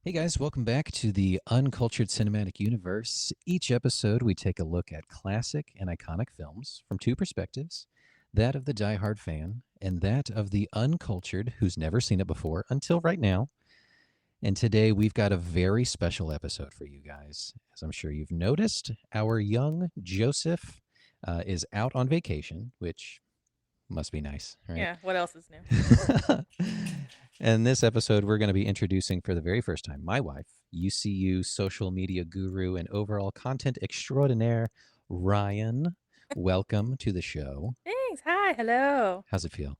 Hey guys, welcome back to the Uncultured Cinematic Universe. Each episode, we take a look at classic and iconic films from two perspectives, that of the diehard fan and that of the uncultured who's never seen it before until right now. And today, we've got a very special episode for you guys. As I'm sure you've noticed, our young Joseph is out on vacation, which must be nice, right? Yeah, what else is new? And this episode, we're going to be introducing for the very first time my wife, UCU social media guru and overall content extraordinaire, Ryan. Welcome to the show. Thanks. Hi. Hello. How's it feel?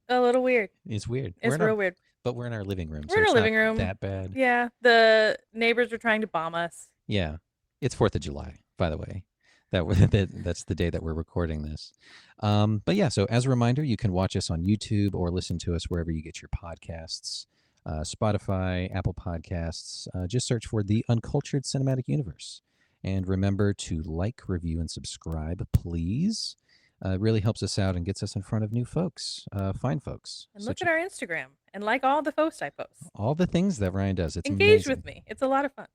A little weird. It's weird. It's real weird. But we're in our living room, We're so in our it's not living room. that bad. Yeah, the neighbors are trying to bomb us. Yeah, it's 4th of July, by the way. That's the day that we're recording this. But yeah, so as a reminder, you can watch us on YouTube or listen to us wherever you get your podcasts. Spotify, Apple Podcasts. Just search for the Uncultured Cinematic Universe. And remember to like, review, and subscribe, please. It really helps us out and gets us in front of new folks, fine folks. And look at our Instagram and like all the posts I post. All the things that Ryan does. It's Engage amazing. with me. It's a lot of fun.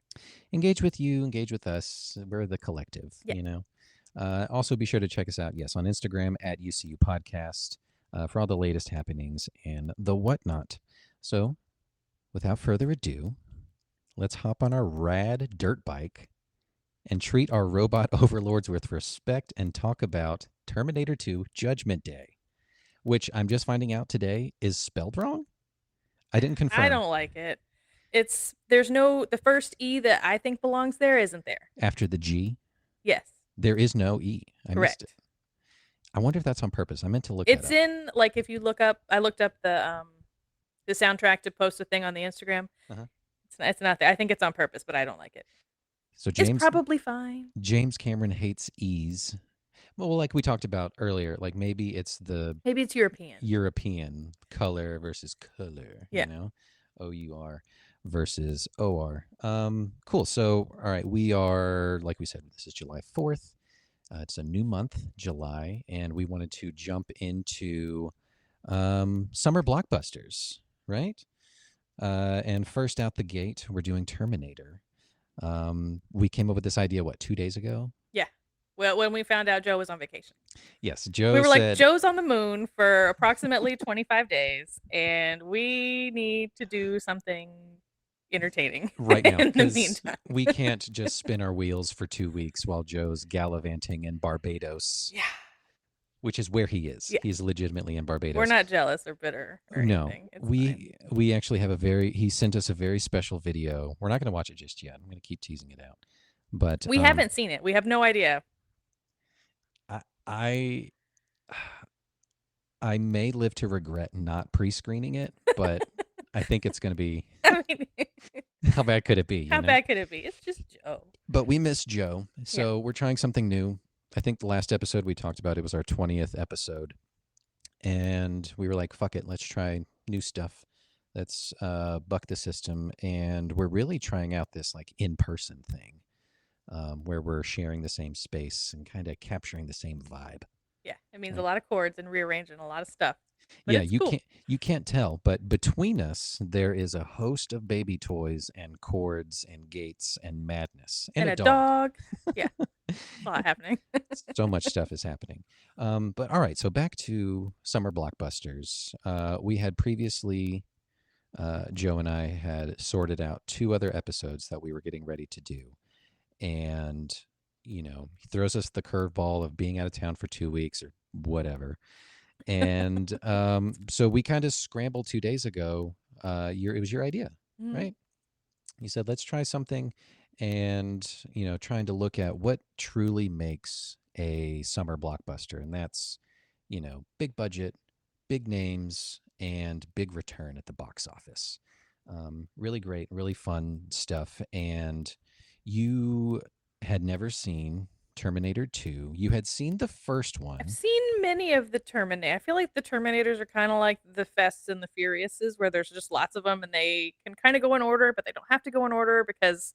Engage with you, engage with us. We're the collective, Yeah. you know. Also, be sure to check us out, yes, on Instagram at UCU Podcast for all the latest happenings and the whatnot. So, without further ado, let's hop on our rad dirt bike and treat our robot overlords with respect and talk about Terminator 2 Judgment Day, which I'm just finding out today is spelled wrong. I didn't confirm. I don't like it. There's no, the first E that I think belongs there isn't there. After the G? Yes. There is no E. I Correct. missed it. I wonder if that's on purpose. I meant to look that up. It's in, like, if you look up, I looked up the soundtrack to post a thing on the Instagram. Uh-huh. It's not there. I think it's on purpose, but I don't like it. So It's probably fine. James Cameron hates E's. Well, like we talked about earlier, like maybe it's European color versus color, Yeah. you know, OUR versus OR. Cool. So, all right, we are, like we said, this is July 4th. It's a new month, July, and we wanted to jump into summer blockbusters, right? And first out the gate, we're doing Terminator. We came up with this idea, 2 days ago? Yeah. Well, when we found out Joe was on vacation. Yes, Joe We were said, like, Joe's on the moon for approximately 25 days, and we need to do something entertaining right now, in the because meantime. we can't just spin our wheels for 2 weeks while Joe's gallivanting in Barbados. Yeah. Which is where he is. Yeah. He's legitimately in Barbados. We're not jealous or bitter or anything. It's we actually have he sent us a very special video. We're not going to watch it just yet. I'm going to keep teasing it out. But we haven't seen it. We have no idea. I may live to regret not pre-screening it, but I think it's going to be. I mean, how bad could it be? How bad could it be? It's just Joe. But we miss Joe, so we're trying something new. I think the last episode we talked about, it was our 20th episode, and we were like, fuck it, let's try new stuff. Let's buck the system, and we're really trying out this like in-person thing where we're sharing the same space and kind of capturing the same vibe. Yeah, it means a lot of chords and rearranging a lot of stuff. But yeah, you can't tell, but between us there is a host of baby toys and chords and gates and madness and a dog. Yeah, a lot happening. So much stuff is happening. But all right, so back to summer blockbusters. We had previously, Joe and I had sorted out 2 other episodes that we were getting ready to do, and he throws us the curveball of being out of town for 2 weeks or whatever. And so we kind of scrambled 2 days ago. It was your idea, right? You said, let's try something, and trying to look at what truly makes a summer blockbuster, and that's big budget, big names, and big return at the box office. Really great, really fun stuff. And you had never seen Terminator 2. You had seen the first one. I've seen many of the Terminator. I feel like the Terminators are kind of like the Fasts and the Furiouses, where there's just lots of them and they can kind of go in order, but they don't have to go in order because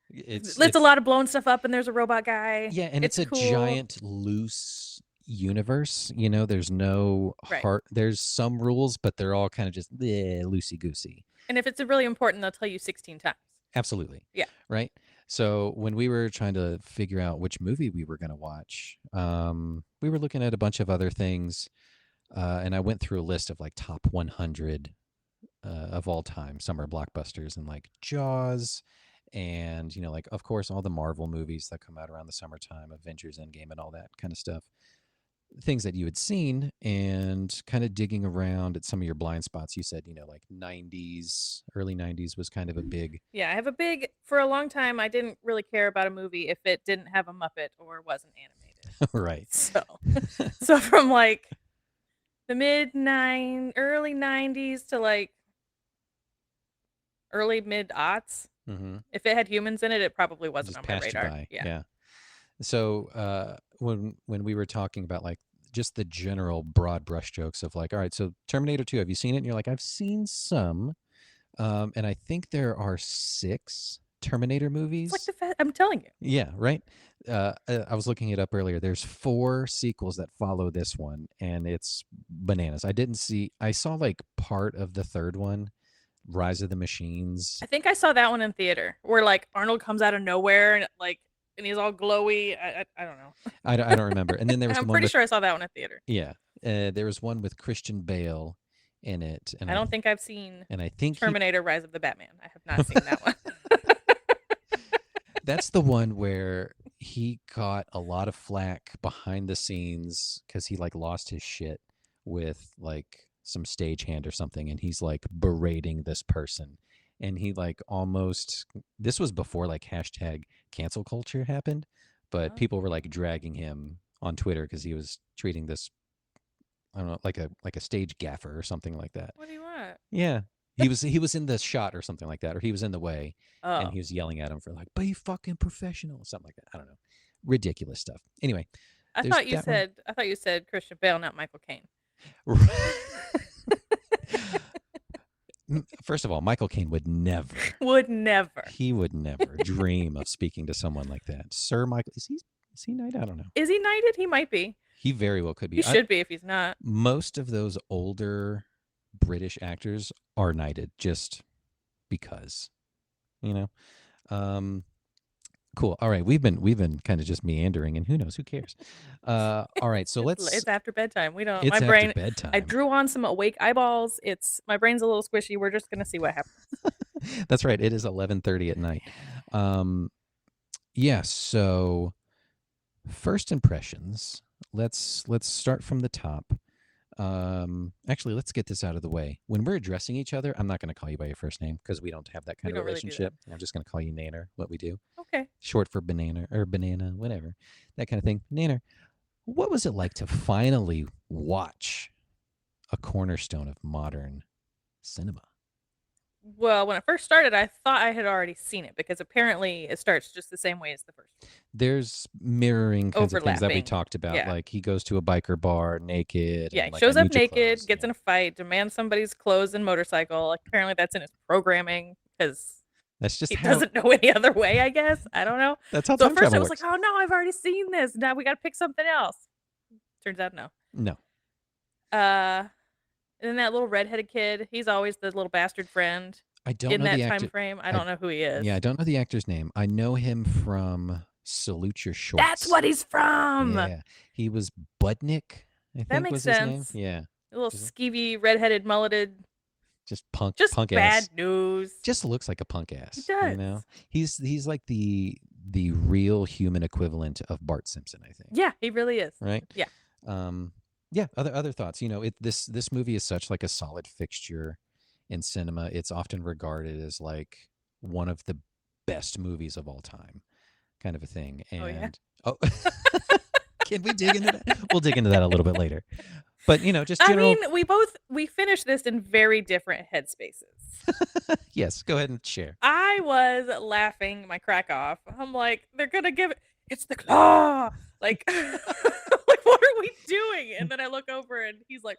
it's a lot of blowing stuff up and there's a robot guy. Yeah, and it's a cool. giant, loose, universe. There's no Right. heart. There's some rules, but they're all kind of just loosey goosey. And if it's really important, they'll tell you 16 times. Absolutely. Yeah. Right. So when we were trying to figure out which movie we were going to watch, we were looking at a bunch of other things, and I went through a list of like top 100 of all time summer blockbusters, and like Jaws, and like of course all the Marvel movies that come out around the summertime, Avengers Endgame and all that kind of stuff, things that you had seen, and kind of digging around at some of your blind spots. You said like 90s, early 90s was kind of a big Yeah, I have a big, for a long time, I didn't really care about a movie if it didn't have a Muppet or wasn't animated. right. So, so from like the early 90s to like early mid aughts, Mm-hmm. if it had humans in it, it probably wasn't Just on my passed you radar. by. Yeah. Yeah. So when we were talking about like just the general broad brushstrokes of like, all right, so Terminator 2, have you seen it? And you're like, I've seen some. And I think there are 6 Terminator It's like movies. I'm telling you. Yeah, right. I was looking it up earlier. There's 4 sequels that follow this one, and it's bananas. I saw like part of the third one, Rise of the Machines. I think I saw that one in theater where like Arnold comes out of nowhere and like, and he's all glowy. I don't know. I don't remember. And then there was the I'm one pretty with, sure I saw that one in theater. yeah, there was one with Christian Bale in it, I don't think I've seen and I think he Terminator Rise of the Batman. I have not seen that one. that's the one where he got a lot of flack behind the scenes because he like lost his shit with like some stagehand or something, and he's like berating this person, and he like almost, this was before like hashtag cancel culture happened, but Oh. people were like dragging him on Twitter because he was treating this, I don't know, like a stage gaffer or something like that. What do you want? Yeah. He was in the shot or something like that, or he was in the way, and Oh, he was yelling at him for like, be fucking professional, something like that. I don't know. Ridiculous stuff. Anyway, there's that one. I thought you said Christian Bale, not Michael Caine. First of all, Michael Caine would never, Would never. he would never dream of speaking to someone like that. Sir Michael, is he knighted? I don't know. Is he knighted? He might be. He very well could He be. should be if he's not. Most of those older British actors are knighted just because, you know. Um, cool. All right, we've been kind of just meandering, and who knows? Who cares? All right, so It's after bedtime. We don't. It's My after brain. bedtime. I drew on some awake eyeballs. My brain's a little squishy. We're just gonna see what happens. That's right. It is 11:30 at night. Yeah. So first impressions. Let's start from the top. Actually, let's get this out of the way. When we're addressing each other, I'm not going to call you by your first name because we don't have that kind We of don't really do relationship. I'm just going to call you Nanner. What we do, Okay. short for banana or banana, whatever, that kind of thing. Nanner, what was it like to finally watch a cornerstone of modern cinema? Well, when it first started, I thought I had already seen it because apparently it starts just the same way as the first one. There's mirroring kinds of things that we Overlapping. talked about, Yeah. like he goes to a biker bar naked. Yeah, and he like, shows I up need your naked, clothes. gets Yeah. in a fight, demands somebody's clothes and motorcycle. Like, apparently that's in his programming because That's just he how. doesn't know any other way, I guess. I don't know. That's how So time at first I travel was works. like, oh no, I've already seen this. Now we got to pick something else. Turns out no. No. And then that little redheaded kid, he's always the little bastard friend I don't in know that the time actor. frame. I don't know who he is. Yeah, I don't know the actor's name. I know him from Salute Your Shorts. That's what he's from. Yeah, he was Budnick, I think makes was his name. sense. Yeah, A little Just- skeevy, redheaded, mulleted. just punk Just punk bad ass. news. Just looks like a punk ass. He does. You know, he's like the real human equivalent of Bart Simpson, I think. Yeah, he really is. Right. Yeah. Yeah. Other thoughts. This movie is such like a solid fixture in cinema. It's often regarded as like one of the best movies of all time, kind of a thing. Oh, yeah? And can we dig into that? We'll dig into that a little bit later. But just I general. mean, we finished this in very different headspaces. Yes, go ahead and share. I was laughing my crack off. I'm like, they're gonna give it. It's the claw. Like, like what are we doing? And then I look over and he's like,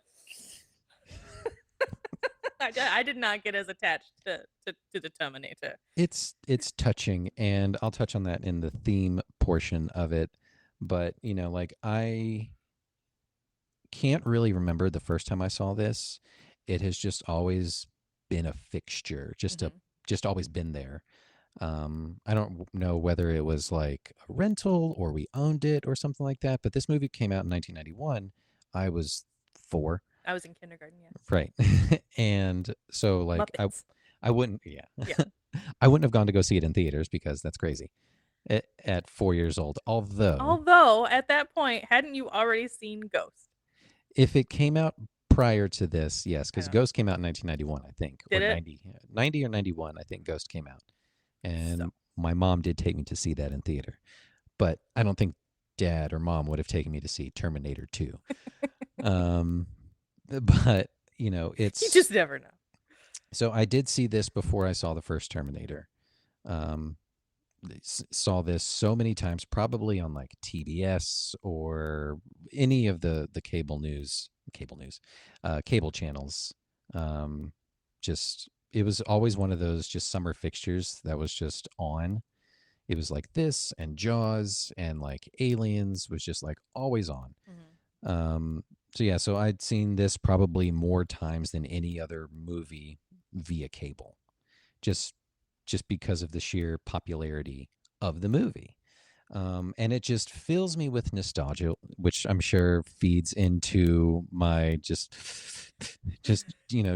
I did not get as attached to the Terminator. It's touching, and I'll touch on that in the theme portion of it. But like can't really remember the first time I saw this. It has just always been a fixture, Hmm. just always been there. I don't know whether it was like a rental or we owned it or something like that, but this movie came out in 1991. I was 4, I was in kindergarten. Yes. right? And so like Muppets. I wouldn't, yeah. Yeah. I wouldn't have gone to go see it in theaters because that's crazy at 4 years old. Although Although at that point, hadn't you already seen Ghost? if it came out prior to this, yes, I because don't know. Ghost came out in 1991, I think, or Did it? 90 or 91, I think Ghost came out. So And my mom did take me to see that in theater. But I don't think dad or mom would have taken me to see Terminator 2. Um, but, you it's just never know. so I did see this before I saw the first Terminator. Um, saw this so many times, probably on like TBS or any of the cable channels. Um, just it was always one of those just summer fixtures that was just on. It was like this and Jaws and like Aliens was just like always on. Hmm. Um, so yeah, so I'd seen this probably more times than any other movie via cable, just just because of the sheer popularity of the movie. And it just fills me with nostalgia, which I'm sure feeds into my just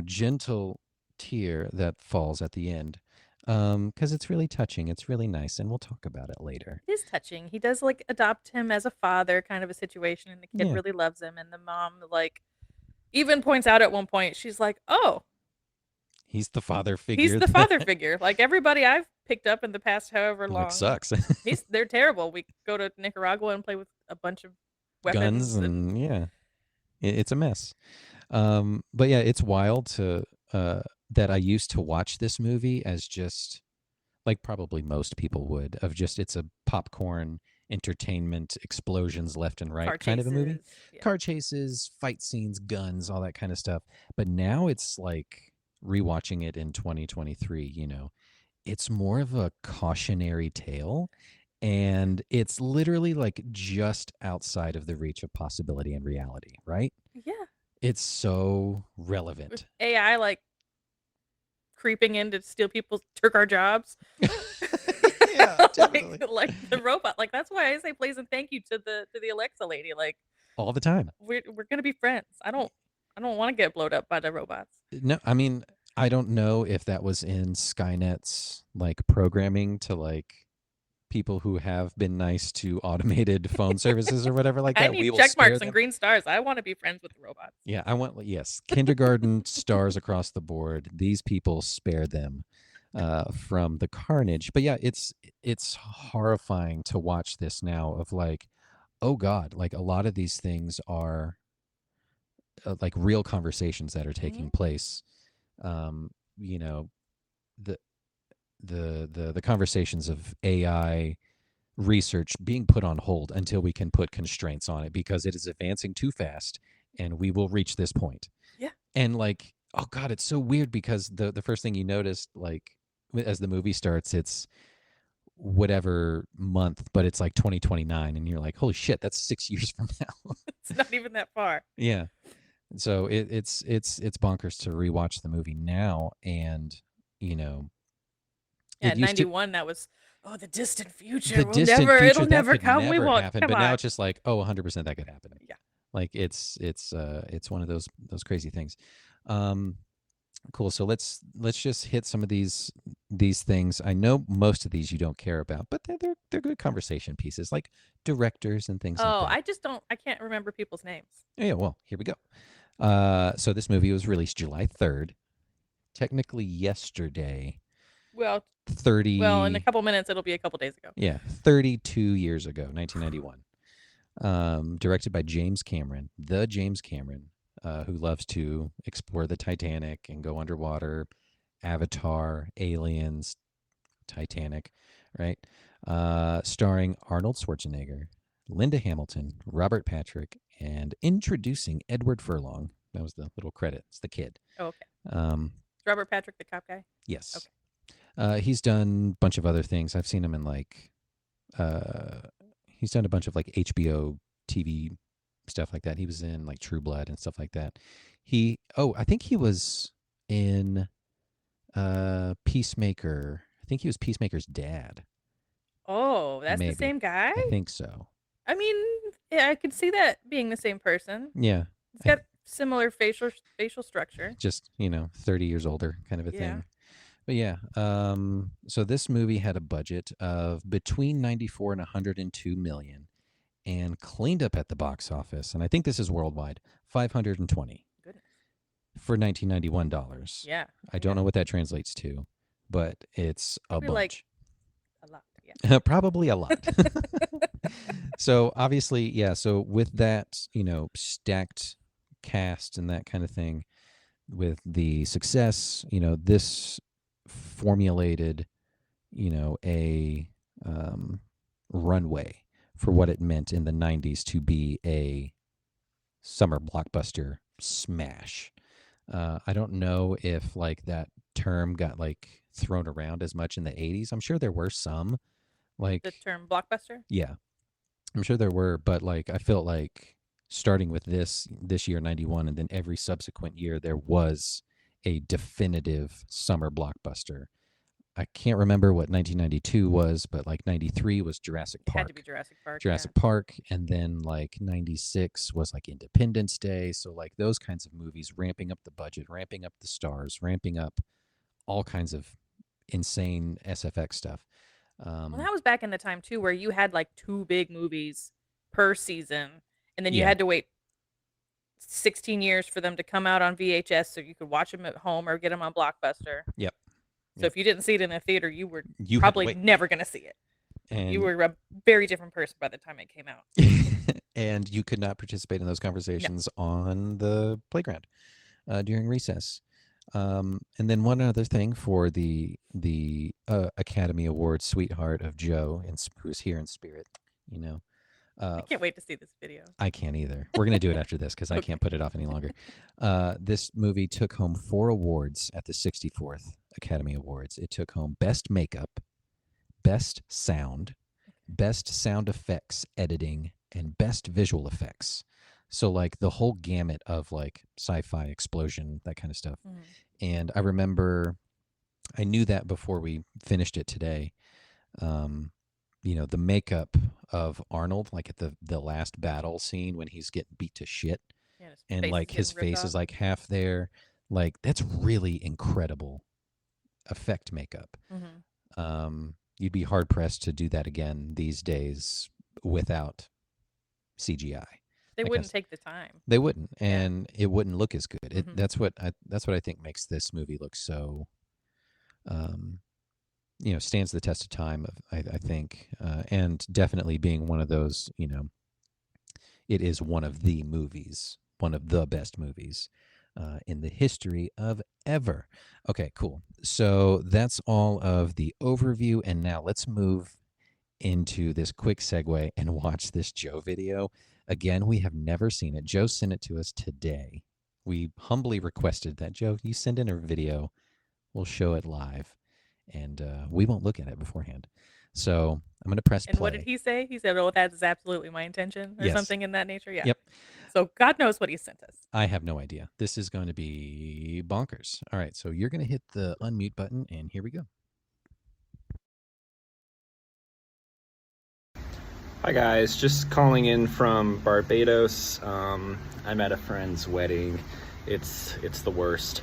gentle tear that falls at the end, because it's really touching. It's really nice, and we'll talk about it later. It is touching. He does like adopt him as a father, kind of a situation, and the kid Yeah, really loves him. And the mom like even points out at one point, she's like, "Oh, he's the father he's figure the father that figure." Like everybody I've picked up in the past however like long, sucks. they're terrible. We go to Nicaragua and play with a bunch of Guns weapons and and yeah, it's a mess. But yeah, it's wild to that I used to watch this movie as just like probably most people would of just it's a popcorn entertainment explosions left and car right kind of a movie, chases. Yeah. car chases, fight scenes, guns, all that kind of stuff. But now it's like rewatching it in 2023, it's more of a cautionary tale, and it's literally like just outside of the reach of possibility and reality, right? Yeah. It's so With relevant. AI like creeping in to steal people's took our jobs. Yeah, like definitely. like the robot. Like that's why I say please and thank you to the Alexa lady. Like All the time. we're gonna be friends. I don't want to get blowed up by the robots. No, I mean, I don't know if that was in Skynet's like programming to like people who have been nice to automated phone services or whatever like I that. We need will check spare marks and them. green stars. I want to be friends with the robots. Yeah, I want yes, kindergarten stars across the board. These people spare them from the carnage. But yeah, it's horrifying to watch this now. Of like, oh God, like a lot of these things are like real conversations that are Hmm. taking place. Um, you know, the the conversations of AI research being put on hold until we can put constraints on it because it is advancing too fast and we will reach this point. Yeah. And like, oh God, it's so weird because the first thing you notice, like as the movie starts, it's whatever month, but it's like 2029, and you're like, holy shit, that's 6 years from now. It's not even that far. Yeah. So it's bonkers to rewatch the movie now, and you know, Yeah, it in used to 91 that was oh the distant the future. We'll distant never future it'll that never could come. We never won't. happen, Come but now on. it's just like, oh, 100% that could happen. Yeah. Like it's one of those crazy things. Um, cool. So let's just hit some of these things. I know most of these you don't care about, but they're good conversation pieces, like directors and things like Oh, that. I just don't I can't remember people's names. Yeah. Well, here we go. So this movie was released July 3rd. Technically yesterday. Well, well, in a 30 couple minutes it'll be a couple days ago. yeah 32 years ago, 1991. Directed by James Cameron, the James Cameron, who loves to explore the Titanic and go underwater. Avatar, Aliens, Titanic, right? Starring Arnold Schwarzenegger, Linda Hamilton, Robert Patrick, and introducing Edward Furlong. That was the little credit. It's the kid. Oh, okay. Um, Is Robert Patrick the cop guy? yes. Okay. He's done a bunch of other things. I've seen him in like, uh, he's done a bunch of like HBO TV stuff like that. He was in like True Blood and stuff like that. I think he was in Peacemaker. I think he was Peacemaker's dad. Oh, that's the Maybe. same guy? I think so. I mean, yeah, I could see that being the same person. Yeah. It's got similar facial structure. Just, 30 years older kind of a Yeah. thing. But yeah, so this movie had a budget of between 94 and 102 million and cleaned up at the box office, and I think this is worldwide, 520 Goodness. for $1991. Yeah. I don't know what that translates to, but it's Probably a like bunch. a lot. Yeah. Probably a lot. So obviously, yeah, so with that, stacked cast and that kind of thing, with the success, this formulated, a runway for what it meant in the 90s to be a summer blockbuster smash. I don't know if like that term got like thrown around as much in the 80s. I'm sure there were some The like, term blockbuster? yeah, I'm sure there were, but like I felt like starting with this year 91 and then every subsequent year there was a definitive summer blockbuster. I can't remember what 1992 was, but like 93 was Jurassic It had Park. to be Jurassic Park. Jurassic Park, and then like 96 was like Independence Day. So like those kinds of movies, ramping up the budget, ramping up the stars, ramping up all kinds of insane SFX stuff. Well, that was back in the time too, where you had like 2 big movies per season, and then you Yeah. had to wait 16 years for them to come out on VHS, so you could watch them at home or get them on Blockbuster. Yep. So if you didn't see it in the theater, you were You had to probably wait. never going to see it. And You were a very different person by the time it came out. and you could not participate in those conversations on the playground during recess. And then one other thing for the Academy Award sweetheart of Joe, who's here in spirit, I can't wait to see this video. I can't either. We're going to do it after this because I can't put it off any longer. This movie took home 4 awards at the 64th Academy Awards. It took home Best Makeup, Best Sound, Best Sound Effects Editing, and Best Visual Effects. So like the whole gamut of like sci-fi explosion, that kind of stuff. Mhm. And I remember, I knew that before we finished it today. The makeup of Arnold, like at the last battle scene when he's getting beat to shit, Yeah, and like his face is like half there, like that's really incredible effect makeup. You'd be hard pressed to do that again these days without CGI. They wouldn't take the time. They wouldn't, and it wouldn't look as good. Mhm. That's what I think makes this movie look so, stands the test of time. I think, and definitely being one of those, it is one of the movies, one of the best movies in the history of ever. Okay, cool. So that's all of the overview, and now let's move into this quick segue and watch this Joe video. Again, we have never seen it. Joe sent it to us today. We humbly requested that, Joe, you send in a video. We'll show it live, and we won't look at it beforehand. So I'm going to press play. And what did he say? He said, "Oh, that is absolutely my intention," or something in that nature. Yeah. Yep. So God knows what he sent us. I have no idea. This is going to be bonkers. All right, so you're going to hit the unmute button, and here we go. Hi guys, just calling in from Barbados. I'm at a friend's wedding. It's the worst.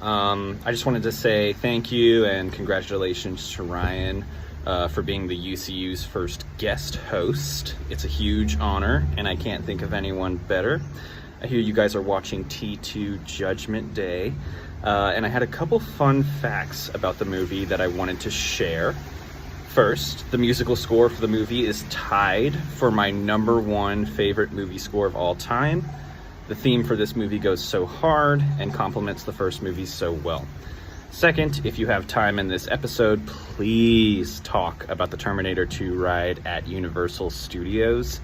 I just wanted to say thank you and congratulations to Ryan for being the UCU's first guest host. It's a huge honor, and I can't think of anyone better. I hear you guys are watching T2 Judgment Day, and I had a couple fun facts about the movie that I wanted to share. First, the musical score for the movie is tied for my #1 favorite movie score of all time. The theme for this movie goes so hard and complements the first movie so well. Second, if you have time in this episode, please talk about the Terminator 2 ride at Universal Studios,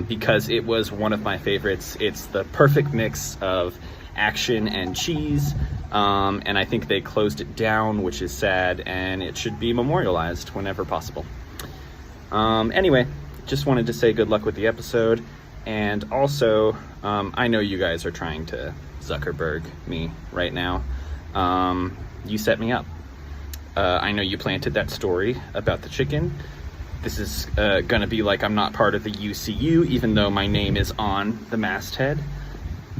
because it was one of my favorites. It's the perfect mix of action and cheese, and I think they closed it down, which is sad, and it should be memorialized whenever possible. Anyway, just wanted to say good luck with the episode, And also, I know you guys are trying to Zuckerberg me right now. You set me up. I know you planted that story about the chicken. This is going to be like I'm not part of the UCU, even though my name is on the masthead.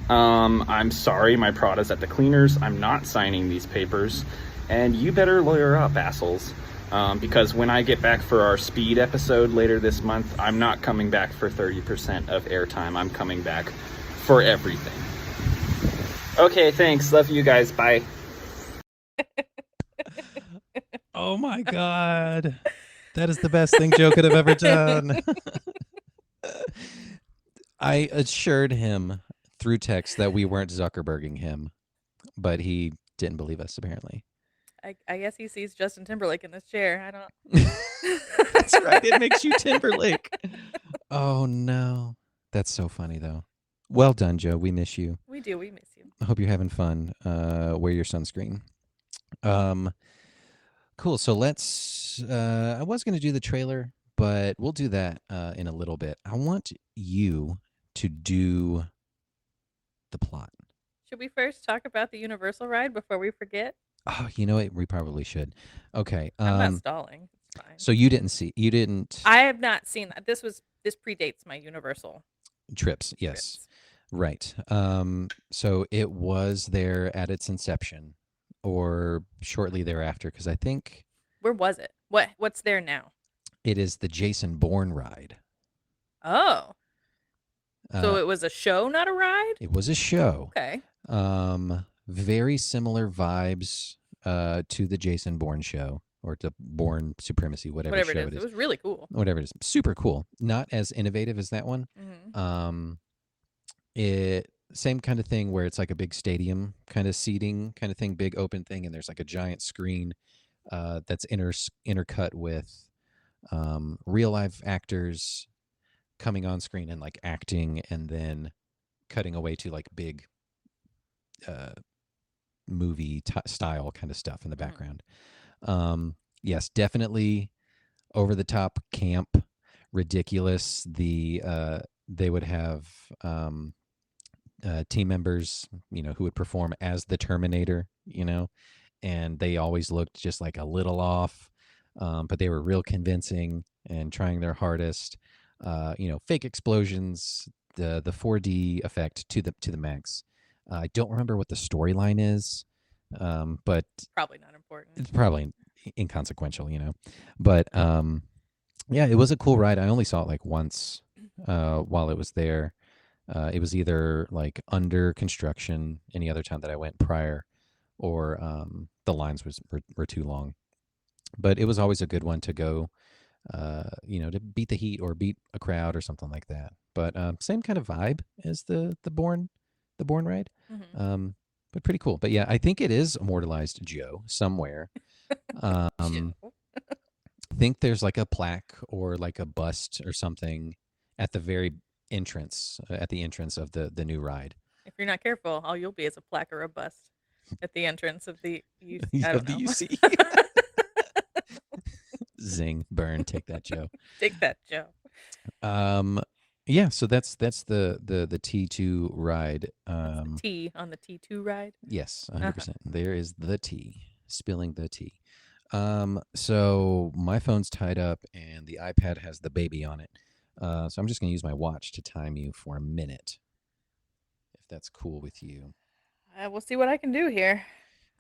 I'm sorry, my Prada's at the cleaners. I'm not signing these papers. And you better lawyer up, assholes. Because when I get back for our speed episode later this month, I'm not coming back for 30% of airtime. I'm coming back for everything. Okay, thanks. Love you guys. Bye. Oh my God. That is the best thing Joe could have ever done. I assured him through text that we weren't Zuckerberging him, but he didn't believe us, apparently. I guess he sees Justin Timberlake in this chair. I don't. That's right. It makes you Timberlake. Oh, no. That's so funny, though. Well done, Joe. We miss you. We do. We miss you. I hope you're having fun. Wear your sunscreen. Cool. So let's. I was going to do the trailer, but we'll do that in a little bit. I want you to do the plot. Should we first talk about the Universal ride before we forget? Oh, you know what? We probably should. Okay. I'm not stalling. It's fine. So you didn't. I have not seen that. This predates my Universal trips. Yes. Right. So it was there at its inception or shortly thereafter, because I think. Where was it? What's there now? It is the Jason Bourne ride. Oh. So it was a show, not a ride? It was a show. Okay. Very similar vibes to the Jason Bourne show or to Bourne Supremacy, whatever show it is. It was really cool. Whatever it is. Super cool. Not as innovative as that one. Mm-hmm. It same kind of thing where it's like a big stadium kind of seating kind of thing, big open thing, and there's like a giant screen that's intercut with real life actors coming on screen and like acting and then cutting away to like big movie style kind of stuff in the background. Yes, definitely over the top, camp, ridiculous. They would have team members, who would perform as the Terminator, and they always looked just like a little off, but they were real convincing and trying their hardest. Fake explosions, the 4D effect to the max. I don't remember what the storyline is, but probably not important. It's probably inconsequential, But yeah, it was a cool ride. I only saw it like once while it was there. It was either like under construction any other time that I went prior, or the lines were too long. But it was always a good one to go. To beat the heat or beat a crowd or something like that. But same kind of vibe as the Bourne ride. Mm-hmm. But pretty cool. But yeah, I think it is immortalized Joe somewhere. I think there's like a plaque or like a bust or something at the very entrance, at the entrance of the new ride. If you're not careful, all you'll be is a plaque or a bust at the entrance of the UC. Of the UC. Zing, burn, take that, Joe. Take that, Joe. Yeah, so that's the T2 ride. T on the T2 ride? Yes, 100%. There is the T, spilling the tea. So my phone's tied up and the iPad has the baby on it. So I'm just going to use my watch to time you for a minute, if that's cool with you. We'll see what I can do here.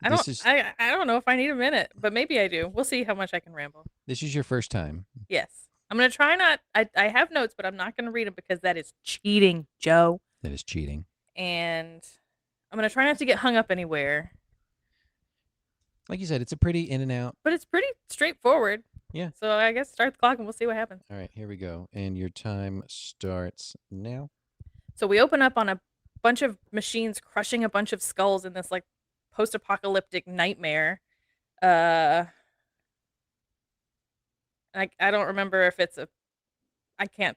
I don't know if I need a minute, but maybe I do. We'll see how much I can ramble. This is your first time. Yes. I'm going to try not... I have notes, but I'm not going to read them because that is cheating, Joe. That is cheating. And I'm going to try not to get hung up anywhere. Like you said, it's a pretty in and out. But it's pretty straightforward. Yeah. So I guess start the clock and we'll see what happens. All right, here we go. And your time starts now. So we open up on a bunch of machines crushing a bunch of skulls in this like post-apocalyptic nightmare. I don't remember if it's I can't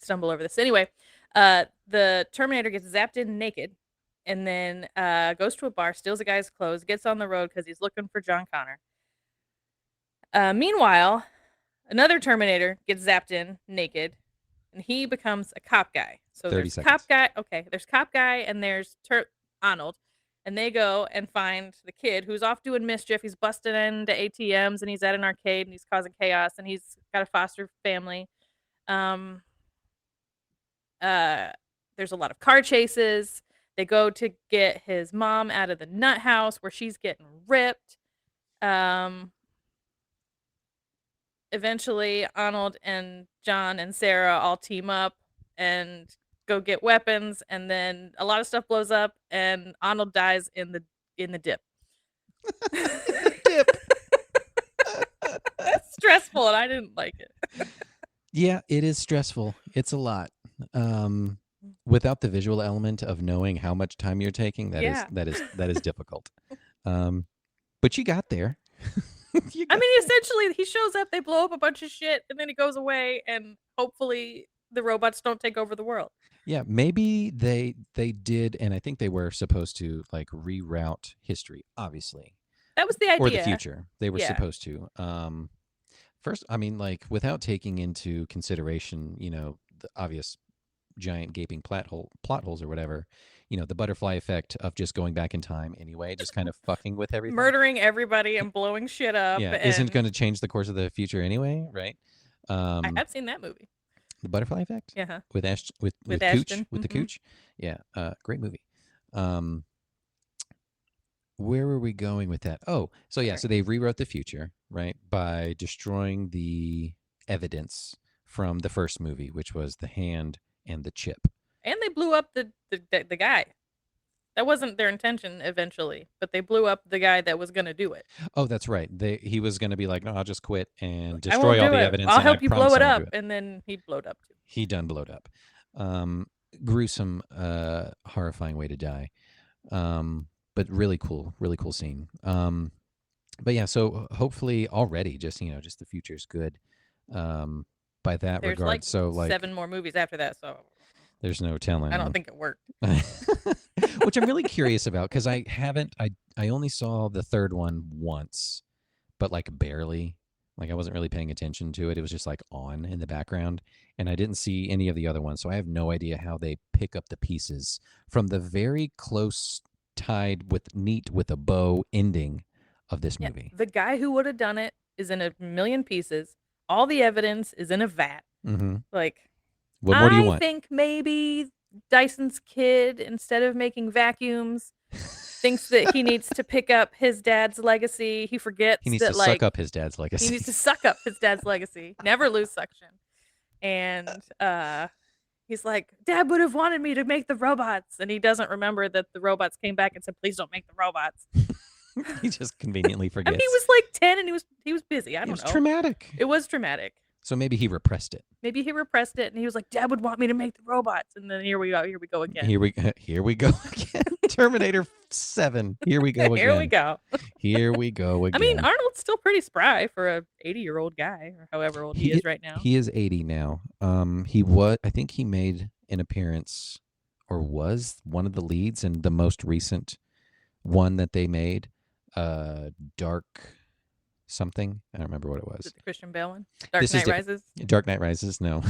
stumble over this. Anyway, the Terminator gets zapped in naked and then goes to a bar, steals a guy's clothes, gets on the road because he's looking for John Connor. Meanwhile, another Terminator gets zapped in naked and he becomes a cop guy. So 30 there's seconds. cop guy. Okay, there's cop guy, and there's Arnold, and they go and find the kid who's off doing mischief. He's busting into ATMs, and he's at an arcade, and he's causing chaos, and he's got a foster family. Um, uh, there's a lot of car chases. They go to get his mom out of the nut house where she's getting ripped. Eventually Arnold and John and Sarah all team up and go get weapons, and then a lot of stuff blows up, and Arnold dies in the dip. Dip. That's stressful, and I didn't like it. Yeah, it is stressful. It's a lot. Without the visual element of knowing how much time you're taking, that is difficult. But you got there. I mean, essentially, he shows up, they blow up a bunch of shit, and then he goes away, and hopefully the robots don't take over the world. Yeah, maybe they did, and I think they were supposed to like reroute history, obviously. That was the idea. Or the future. They were Yeah. supposed to. First, I mean, like without taking into consideration, the obvious giant gaping plot holes or whatever, the butterfly effect of just going back in time anyway, just kind of fucking with everything. Murdering everybody and blowing shit up. Yeah, isn't going to change the course of the future anyway, right? I have seen that movie. The Butterfly Effect? Yeah. With Cooch, Ashton. with the Cooch. Yeah, great movie. Where were we going with that? Oh, so yeah, so they rewrote the future, right, by destroying the evidence from the first movie, which was the hand and the chip. And they blew up the guy. That wasn't their intention eventually, but they blew up the guy that was going to do it. Oh, that's right. He was going to be like, no, I'll just quit and destroy all the evidence. I'll help you blow it up. And then he blowed up too. He done blowed up. Gruesome, horrifying way to die. But really cool scene. But yeah, so hopefully already just the future's good. By that There's regard, so 7 more movies after that, so there's no telling. I don't think it worked. Which I'm really curious about, because I only saw the third one once, but like barely. Like I wasn't really paying attention to it. It was just like on in the background, and I didn't see any of the other ones, so I have no idea how they pick up the pieces from the very close tied with a bow ending of this movie. The guy who would have done it is in a million pieces. All the evidence is in a vat. Mm-hmm. Like, what more do you want? I think maybe Dyson's kid, instead of making vacuums, thinks that he needs to pick up his dad's legacy. He forgets he needs to suck up his dad's legacy. He needs to suck up his dad's legacy. Never lose suction. And he's like, Dad would have wanted me to make the robots. And he doesn't remember that the robots came back and said, please don't make the robots. He just conveniently forgets. I mean, he was like 10 and he was busy. I don't know. It was traumatic. It was traumatic. So maybe he repressed it. Maybe he repressed it, and he was like, Dad would want me to make the robots. And then here we go again. Here we go again. Terminator 7. Here we go again. Here we go. Here we go again. I mean, Arnold's still pretty spry for a 80-year-old guy, or however old he is right now. He is 80 now. I think he made an appearance, or was one of the leads in the most recent one that they made, Dark something. I don't remember what it was. Is it the Christian Bale one? Dark Knight Rises? Dark Knight Rises, no.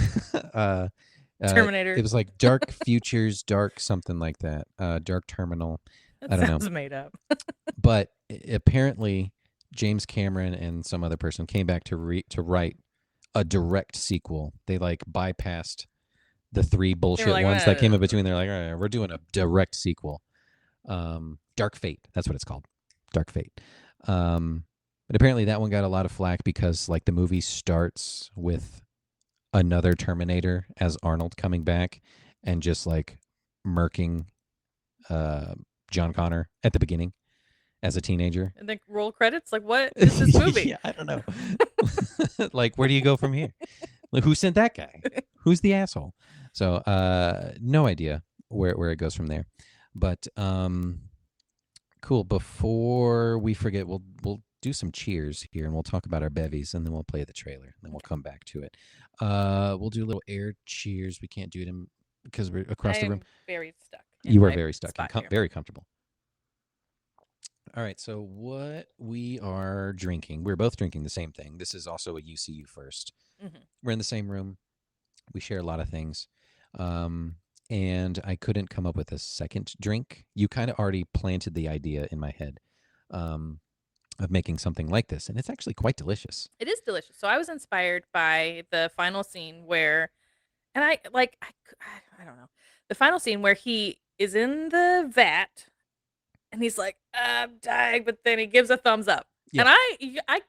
Terminator. It was like Dark Futures, Dark something like that. Dark Terminal. That I don't sounds know. made up. But apparently James Cameron and some other person came back to write a direct sequel. They like bypassed the 3 bullshit ones that came in between. They're like, all right, we're doing a direct sequel. Dark Fate. That's what it's called. Dark Fate. But apparently that one got a lot of flack because like the movie starts with another Terminator as Arnold coming back and just like murking John Connor at the beginning as a teenager. And then roll credits? Like, what is this movie? Yeah, I don't know. Like, where do you go from here? Like, who sent that guy? Who's the asshole? So no idea where it goes from there. But cool. Before we forget, we'll do some cheers here, and we'll talk about our bevies, and then we'll play the trailer, and then we'll come back to it. We'll do a little air cheers. We can't do it because we're across the room. Very stuck. You are very stuck. Very comfortable. All right, so what we are drinking, we're both drinking the same thing. This is also a UCU first. Mm-hmm. We're in the same room. We share a lot of things. Um, and I couldn't come up with a second drink. You kind of already planted the idea in my head um, of making something like this, and it's actually quite delicious. It is delicious. So I was inspired by the final scene where, and I like, I don't know, the final scene where he is in the vat and he's like, I'm dying, but then he gives a thumbs up. Yeah. And I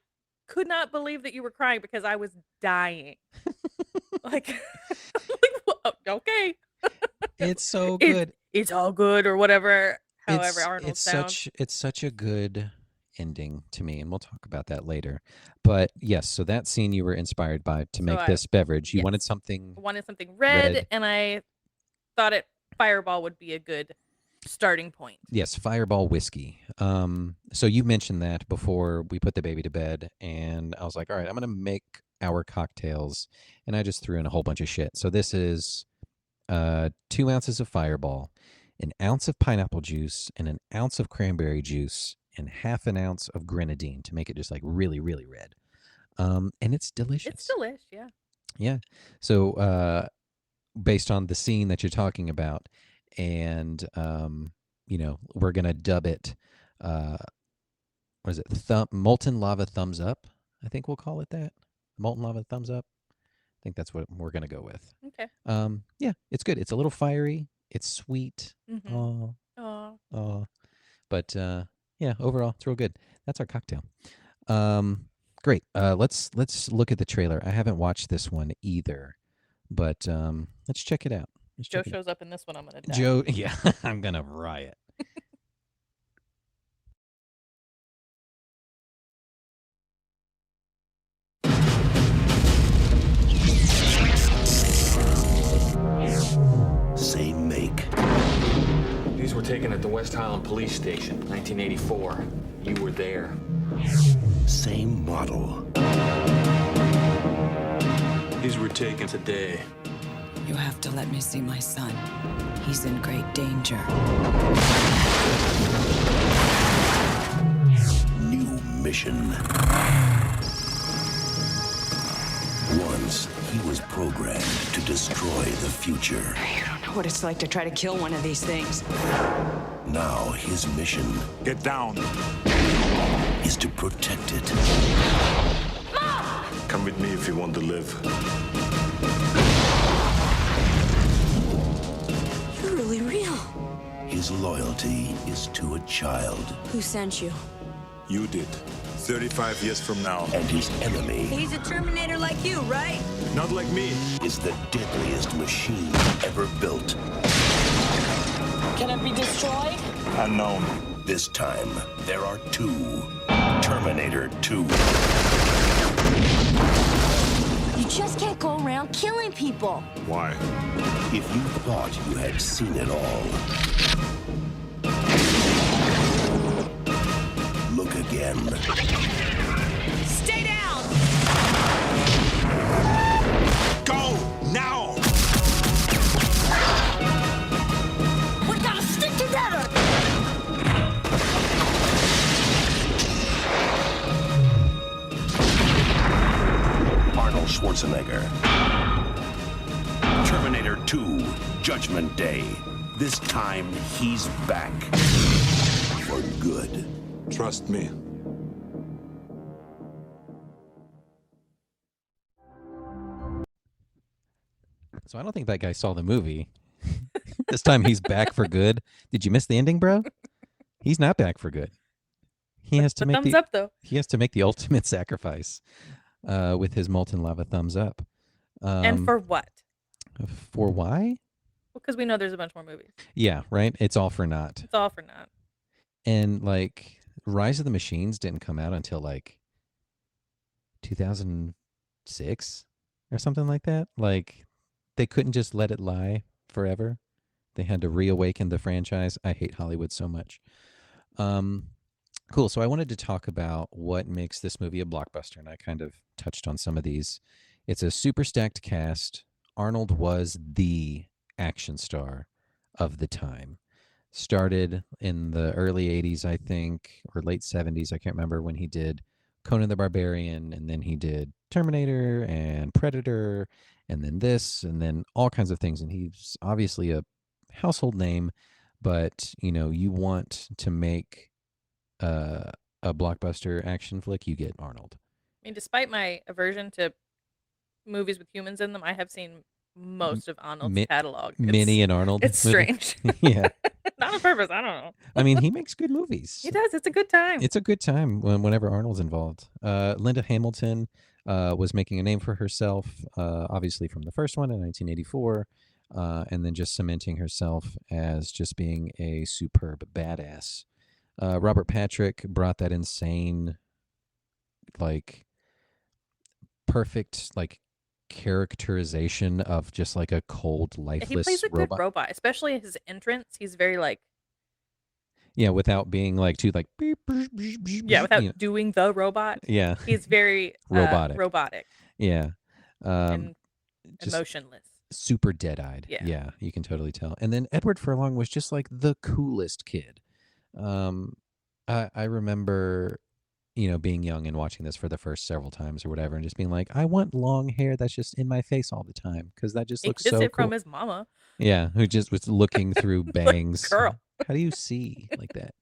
could not believe that you were crying because I was dying. Like, okay. It's so good. It's all good or whatever. However, Arnold sounds. It's such a good ending to me, and we'll talk about that later. But yes, so that scene you were inspired by to make this beverage. You wanted something red, and I thought Fireball would be a good starting point. Yes, Fireball whiskey. So you mentioned that before we put the baby to bed, and I was like, all right, I'm gonna make our cocktails, and I just threw in a whole bunch of shit. So this is 2 ounces of Fireball, an ounce of pineapple juice, and an ounce of cranberry juice, and half an ounce of grenadine to make it just like really, really red. And it's delicious. It's delish, yeah. Yeah. So based on the scene that you're talking about, and we're gonna dub it. What is it? Molten lava thumbs up. I think we'll call it that. Molten lava thumbs up. I think that's what we're gonna go with. Okay. Yeah, it's good. It's a little fiery. It's sweet. Mm-hmm. But yeah, overall, it's real good. That's our cocktail. Great. Let's look at the trailer. I haven't watched this one either, but let's check it out. Joe shows up in this one. I'm gonna die. Joe, yeah, I'm gonna riot. Same make. These were taken at the West Highland Police Station, 1984. You were there. Same model. These were taken today. You have to let me see my son. He's in great danger. New mission. Once, he was programmed to destroy the future. You don't know what it's like to try to kill one of these things. Now, his mission... Get down. ...is to protect it. Mom! Come with me if you want to live. You're really real. His loyalty is to a child. Who sent you? You did. 35 years from now. And his enemy... He's a Terminator like you, right? Not like me. ...is the deadliest machine ever built. Can it be destroyed? Unknown. This time, there are two. Terminator 2. You just can't go around killing people. Why? If you thought you had seen it all, look again. Stay down! Go! Now! We gotta stick together! Arnold Schwarzenegger. Terminator 2, Judgment Day. This time, he's back. For good. Trust me. So I don't think that guy saw the movie. This time he's back for good. Did you miss the ending, bro? He's not back for good. He has to make thumbs up though. He has to make the ultimate sacrifice with his molten lava thumbs up. And for what? For why? Well, because we know there's a bunch more movies. Yeah, right. It's all for naught. It's all for naught. And like Rise of the Machines didn't come out until like 2006 or something like that. Like they couldn't just let it lie forever. They had to reawaken the franchise. I hate Hollywood so much. Cool. So I wanted to talk about what makes this movie a blockbuster, and I kind of touched on some of these. It's a super stacked cast. Arnold was the action star of the time. Started in the early 80s, I think, or late 70s. I can't remember when he did Conan the Barbarian, and then he did Terminator and Predator, and then this, and then all kinds of things. And he's obviously a household name, but you want to make a blockbuster action flick, you get Arnold. I mean, despite my aversion to movies with humans in them, I have seen most of Arnold's catalog. Minnie and Arnold. It's strange. Yeah. Not on purpose. I don't know. I mean, he makes good movies. He does. It's a good time. It's a good time whenever Arnold's involved. Linda Hamilton was making a name for herself, obviously from the first one in 1984, and then just cementing herself as just being a superb badass. Robert Patrick brought that insane, like, perfect, like, characterization of just like a cold, lifeless robot. He plays a good robot, especially his entrance. He's very like, yeah, without being like too like beep, beep, beep, beep, yeah, without doing the robot. Yeah, he's very robotic. Yeah, and emotionless, super dead-eyed. Yeah, you can totally tell. And then Edward Furlong was just like the coolest kid. I remember, being young and watching this for the first several times or whatever, and just being like, I want long hair that's just in my face all the time because that just looks so cool. From his mama. Yeah, who just was looking through bangs. Like, girl, how do you see like that?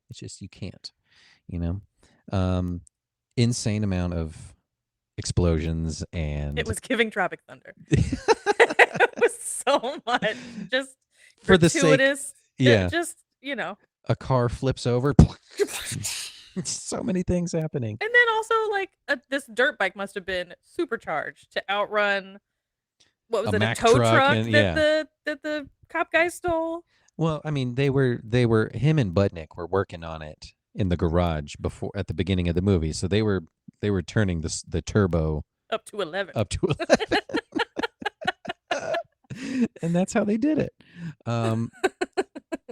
It's just you can't. Insane amount of explosions, and it was giving Tropic Thunder. It was so much just for the sake. Yeah, just a car flips over. So many things happening. And then also, like, this dirt bike must have been supercharged to outrun, what was it, a tow truck that the cop guy stole? Well, I mean, him and Budnick were working on it in the garage at the beginning of the movie. So they were turning the turbo up to 11. And that's how they did it.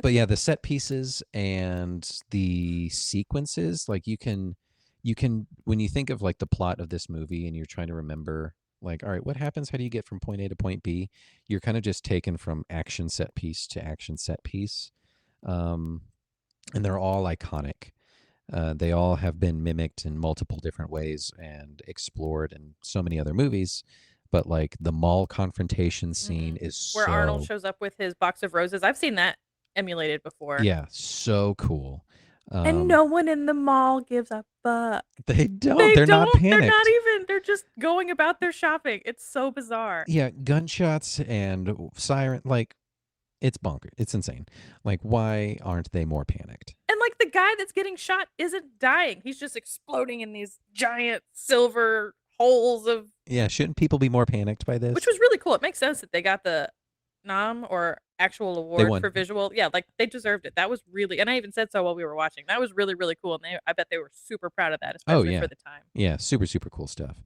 But yeah, the set pieces and the sequences, like you can when you think of like the plot of this movie and you're trying to remember, like, all right, what happens? How do you get from point A to point B? You're kind of just taken from action set piece to action set piece. And they're all iconic. They all have been mimicked in multiple different ways and explored in so many other movies. But like the mall confrontation scene is where Arnold shows up with his box of roses. I've seen that emulated before. Yeah, so cool. And no one in the mall gives a fuck. They don't. They're not panicked. They're not even. They're just going about their shopping. It's so bizarre. Yeah, gunshots and siren, like, it's bonkers. It's insane. Like, why aren't they more panicked? And like the guy that's getting shot isn't dying. He's just exploding in these giant silver holes of. Yeah, shouldn't people be more panicked by this? Which was really cool. It makes sense that they got the nom or actual award for visual. Yeah, like they deserved it. That was really, and I even said so while we were watching. That was really, really cool. And I bet they were super proud of that, especially for the time. Yeah, super, super cool stuff.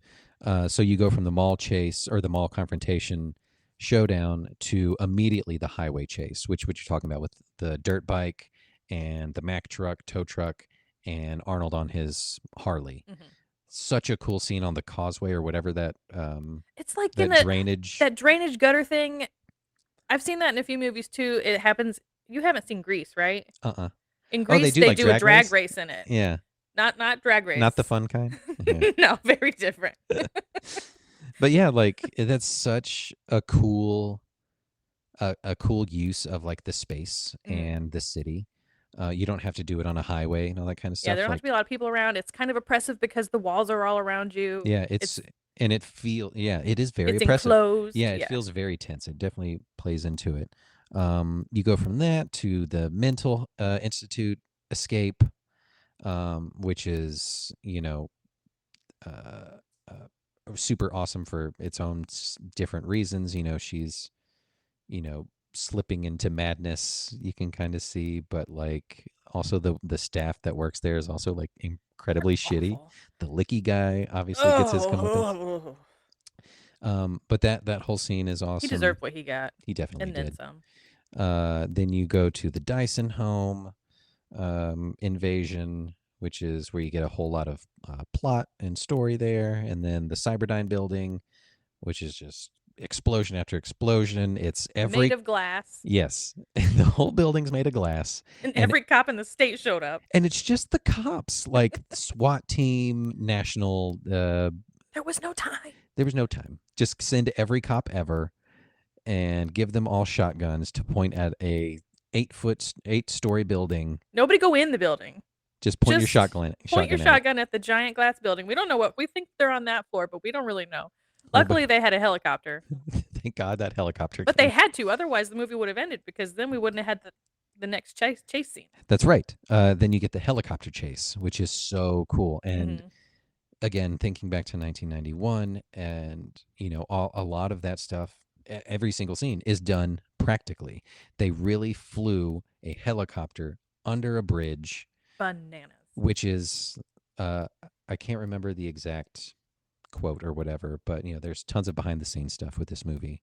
So you go from the mall chase or the mall confrontation showdown to immediately the highway chase, which what you're talking about with the dirt bike and the Mack truck, tow truck, and Arnold on his Harley. Mm-hmm. Such a cool scene on the causeway or whatever that. It's like that in drainage. That drainage gutter thing. I've seen that in a few movies too. It happens. You haven't seen Grease, right? In Grease, they do a drag race in it. Yeah. Not drag race. Not the fun kind. Yeah. No, very different. But yeah, like that's such a cool use of like the space and the city. You don't have to do it on a highway and all that kind of stuff. Yeah, there don't have to be a lot of people around. It's kind of oppressive because the walls are all around you. Yeah, it is very oppressive. Enclosed. Yeah, it feels very tense. It definitely plays into it. You go from that to the mental institute escape, which is super awesome for its own different reasons. She's slipping into madness, you can kind of see, but like also the staff that works there is also like incredibly shitty. The licky guy obviously gets his comeuppance. But that whole scene is awesome. He deserved what he got. He definitely did. And then some. Then you go to the Dyson home invasion, which is where you get a whole lot of plot and story there, and then the Cyberdyne building, which is just explosion after explosion. It's made of glass. Yes. The whole building's made of glass. And every cop in the state showed up. And it's just the cops, like SWAT team, national. There was no time. There was no time. Just send every cop ever and give them all shotguns to point at a 8-story building. Nobody go in the building. Just point your Just shotgun. Point your at it. shotgun at the giant glass building. We don't know what we think they're on that floor, but we don't really know. Well, Luckily, they had a helicopter, Thank God that helicopter. but they came. had to. Otherwise, the movie would have ended because then we wouldn't have had the next chase scene. That's right. Then you get the helicopter chase, which is so cool. And again, thinking back to 1991, and a lot of that stuff, every single scene is done practically. They really flew a helicopter under a bridge. Bananas. Which is, I can't remember the exact quote or whatever, but there's tons of behind the scenes stuff with this movie.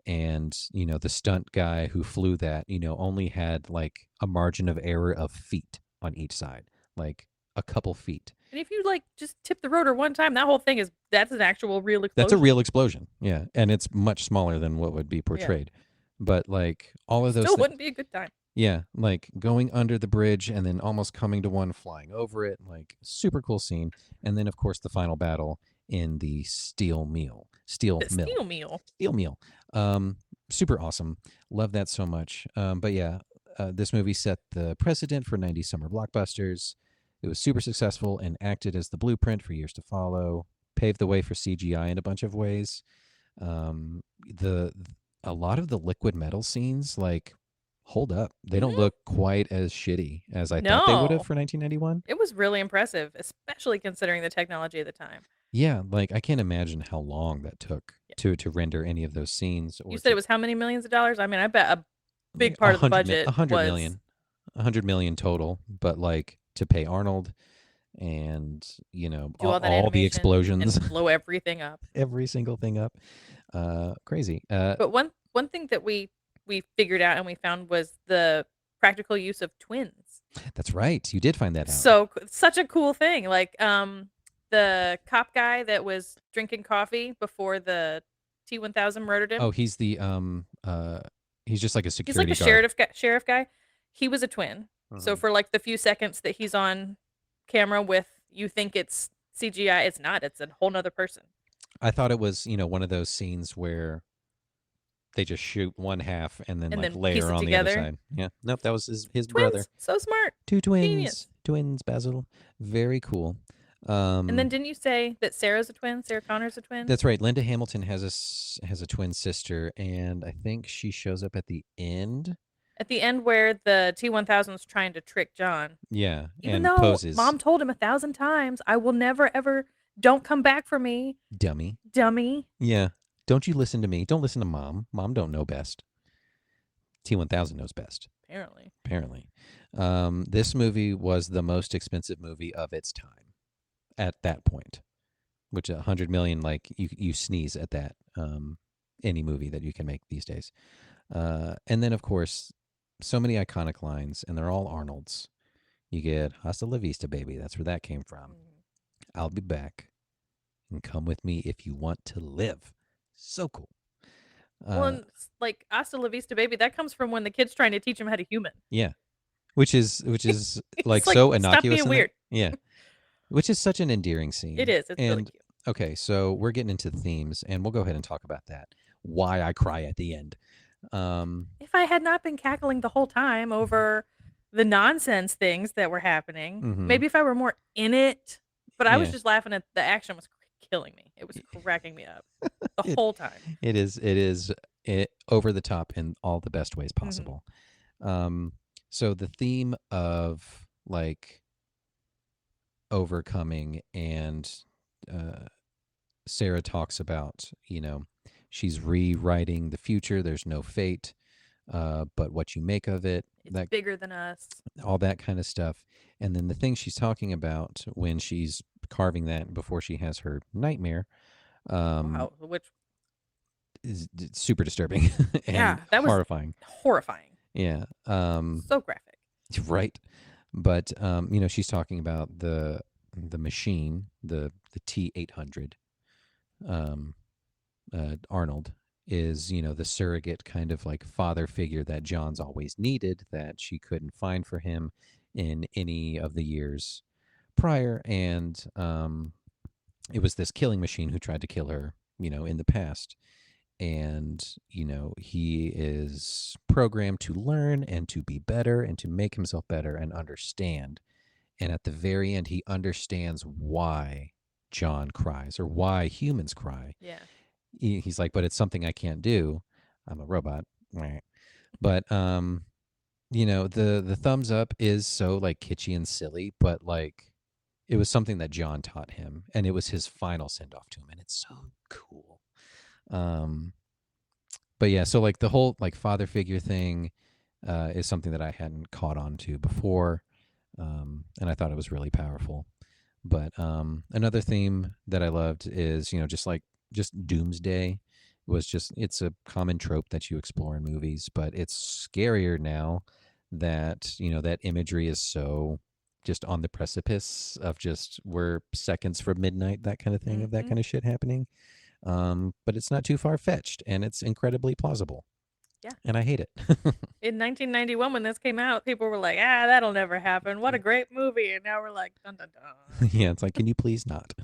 And the stunt guy who flew that only had like a margin of error of feet on each side, like a couple feet. And if you just tip the rotor one time, that whole thing that's an actual real explosion. That's a real explosion. Yeah. And it's much smaller than what would be portrayed. But like all of those still wouldn't be a good time. Yeah, like going under the bridge and then almost coming to one, flying over it, like super cool scene. And then of course the final battle in the steel mill. Steel mill. Super awesome. Love that so much. But yeah, this movie set the precedent for 90s summer blockbusters. It was super successful and acted as the blueprint for years to follow. Paved the way for CGI in a bunch of ways. A lot of the liquid metal scenes, like, hold up. They don't look quite as shitty as I thought they would have for 1991. It was really impressive, especially considering the technology of the time. Yeah, like I can't imagine how long that took to render any of those scenes. You said it was how many millions of dollars? I mean, I bet a big part of the budget 100 was million. 100 million total, but like to pay Arnold and do all the explosions and blow everything up. Every single thing up. Crazy. But one thing that we figured out and we found was the practical use of twins. That's right. You did find that out. So such a cool thing. Like the cop guy that was drinking coffee before the T-1000 murdered him. Oh, he's the he's just like a security He's like guard. a sheriff guy. He was a twin. So for like the few seconds that he's on camera with, you think it's CGI. It's not. It's a whole nother person. I thought it was, one of those scenes where they just shoot one half and then layer on the other side. Yeah. Nope, that was his brother. So smart. 2 twins. Genius. Twins, Basil. Very cool. And then didn't you say that Sarah's a twin? Sarah Connor's a twin? That's right. Linda Hamilton has a twin sister, and I think she shows up at the end. At the end where the T-1000's trying to trick John. Yeah, Even and though poses. Mom told him 1,000 times, I will never, ever, don't come back for me. Dummy. Yeah. Don't you listen to me. Don't listen to Mom. Mom don't know best. T-1000 knows best. Apparently. This movie was the most expensive movie of its time at that point, which 100 million, like you sneeze at that, any movie that you can make these days. And then, of course, so many iconic lines, and they're all Arnold's. You get "Hasta la vista, baby." That's where that came from. I'll be back, and come with me if you want to live. So cool. Well, like "Hasta la vista, baby," that comes from when the kid's trying to teach him how to human. Yeah, which is like so innocuous. Stop being weird. Yeah, which is such an endearing scene. It is. It's really cute. Okay, so we're getting into themes, and we'll go ahead and talk about that. Why I cry at the end. If I had not been cackling the whole time over the nonsense things that were happening, maybe if I were more in it, but I was just laughing at the action was killing me. It was cracking me up the whole time. It is over the top in all the best ways possible. So the theme of like overcoming, and Sarah talks about, she's rewriting the future. There's no fate, but what you make of it. It's bigger than us. All that kind of stuff. And then the thing she's talking about when she's carving that before she has her nightmare, which is super disturbing and that was horrifying. Yeah. So graphic. Right. But, she's talking about the machine, the T-800, Arnold is, the surrogate kind of like father figure that John's always needed, that she couldn't find for him in any of the years prior. And it was this killing machine who tried to kill her in the past. And, he is programmed to learn and to be better and to make himself better and understand. And at the very end, he understands why John cries or why humans cry. Yeah. He's like, but it's something I can't do. I'm a robot. Meh. But, the thumbs up is so like kitschy and silly, but like it was something that John taught him, and it was his final send off to him, and it's so cool. But yeah, so like the whole like father figure thing is something that I hadn't caught on to before, and I thought it was really powerful. But another theme that I loved is just doomsday was just it's a common trope that you explore in movies, but it's scarier now that that imagery is so just on the precipice of just we're seconds from midnight, that kind of thing, of that kind of shit happening. But it's not too far fetched, and it's incredibly plausible. Yeah. And I hate it. In 1991, when this came out, people were like, that'll never happen. What a great movie. And now we're like, dun dun dun. Yeah, it's like, can you please not?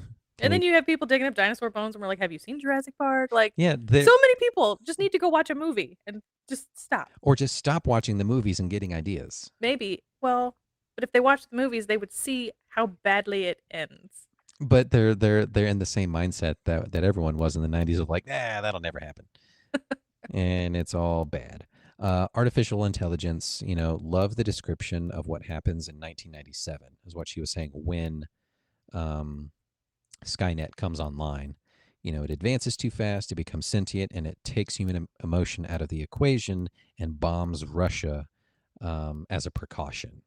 And then you have people digging up dinosaur bones, and we're like, have you seen Jurassic Park? Like, yeah, so many people just need to go watch a movie and just stop. Or just stop watching the movies and getting ideas. Maybe. Well, but if they watched the movies, they would see how badly it ends. But they're in the same mindset that everyone was in the 90s of like, that'll never happen. And it's all bad. Artificial intelligence, love the description of what happens in 1997 is what she was saying when Skynet comes online. It advances too fast, it becomes sentient, and it takes human emotion out of the equation and bombs Russia as a precaution,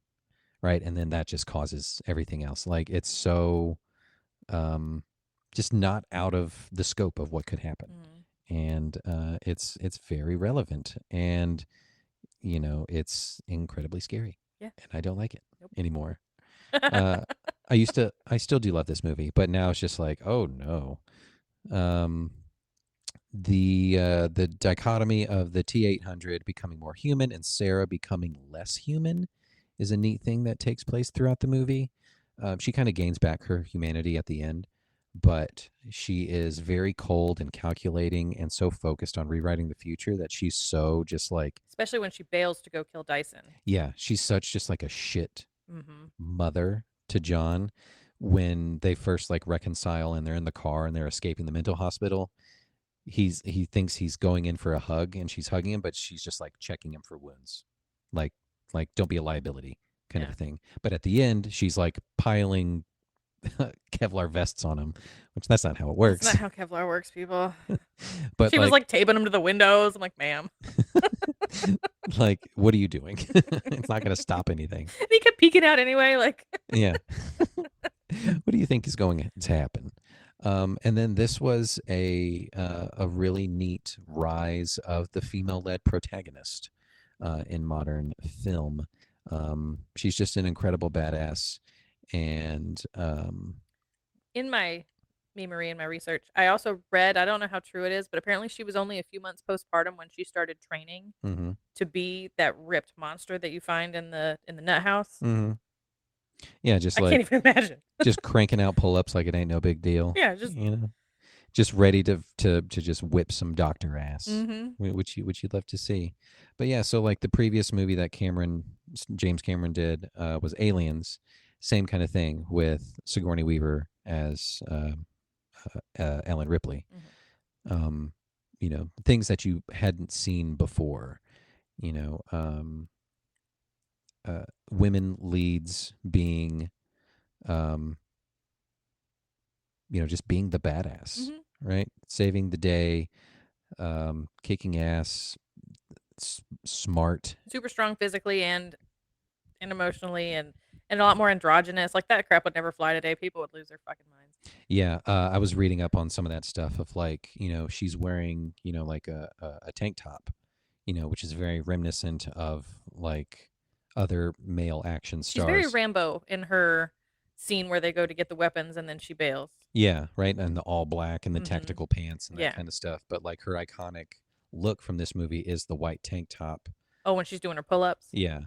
right? And then that just causes everything else. Like, it's so just not out of the scope of what could happen. And it's very relevant, and it's incredibly scary. Yeah. And I don't like it anymore. I still do love this movie, but now it's just like, oh no. The dichotomy of the T-800 becoming more human and Sarah becoming less human is a neat thing that takes place throughout the movie. She kind of gains back her humanity at the end, but she is very cold and calculating and so focused on rewriting the future that she's so just like, especially when she bails to go kill Dyson. Yeah, she's such just like a shit mother to John when they first like reconcile and they're in the car and they're escaping the mental hospital. He thinks he's going in for a hug and she's hugging him, but she's just like checking him for wounds, like don't be a liability kind of a thing. But at the end, she's like piling Kevlar vests on him, which that's not how it works. That's not how Kevlar works, people. But she was like taping them to the windows. I'm like, ma'am. Like, what are you doing? It's not going to stop anything. And he kept peeking out anyway. Like, yeah. What do you think is going to happen? And then this was a really neat rise of the female-led protagonist in modern film. She's just an incredible badass. And in my memory and my research, I also read, I don't know how true it is, but apparently she was only a few months postpartum when she started training to be that ripped monster that you find in the nut house. Yeah, just I can't even imagine. Just cranking out pull-ups like it ain't no big deal. Yeah, just just ready to just whip some doctor ass, which you'd love to see. But yeah, so like the previous movie that James Cameron did was Aliens. Same kind of thing with Sigourney Weaver as Ellen Ripley. Things that you hadn't seen before. Women leads being, just being the badass, right? Saving the day, kicking ass, smart, super strong physically and emotionally, and a lot more androgynous. Like, that crap would never fly today. People would lose their fucking minds. Yeah, I was reading up on some of that stuff of like, she's wearing, like a tank top, which is very reminiscent of like other male action stars. She's very Rambo in her scene where they go to get the weapons and then she bails. Yeah, right, and the all black and the tactical pants and that kind of stuff. But like her iconic look from this movie is the white tank top. Oh, when she's doing her pull-ups? Yeah.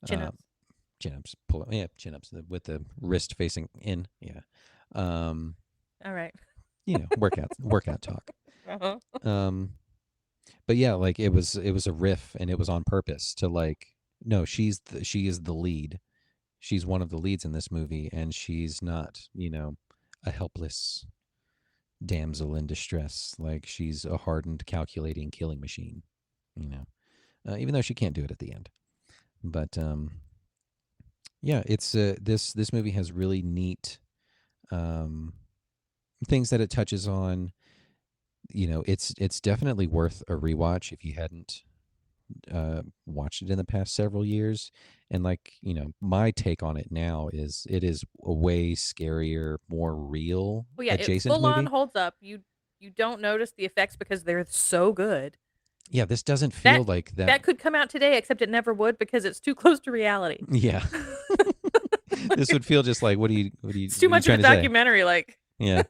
Chin-ups. Chin-ups, chin-ups with the wrist facing in. Yeah. All right. workout talk. Uh-huh. But yeah, like it was a riff, and it was on purpose to like, no, she is the lead. She's one of the leads in this movie, and she's not, a helpless damsel in distress. Like, she's a hardened, calculating killing machine. Even though she can't do it at the end. But yeah, it's this movie has really neat things that it touches on. It's definitely worth a rewatch if you hadn't watched it in the past several years. And like, my take on it now is it is a way scarier, more real Well, yeah, it adjacent full on movie. holds up. You don't notice the effects because they're so good. Yeah, this doesn't feel like that. That could come out today, except it never would because it's too close to reality. Yeah. This would feel just like, what are you It's too what are you much of trying a to say? documentary. Like, Yeah.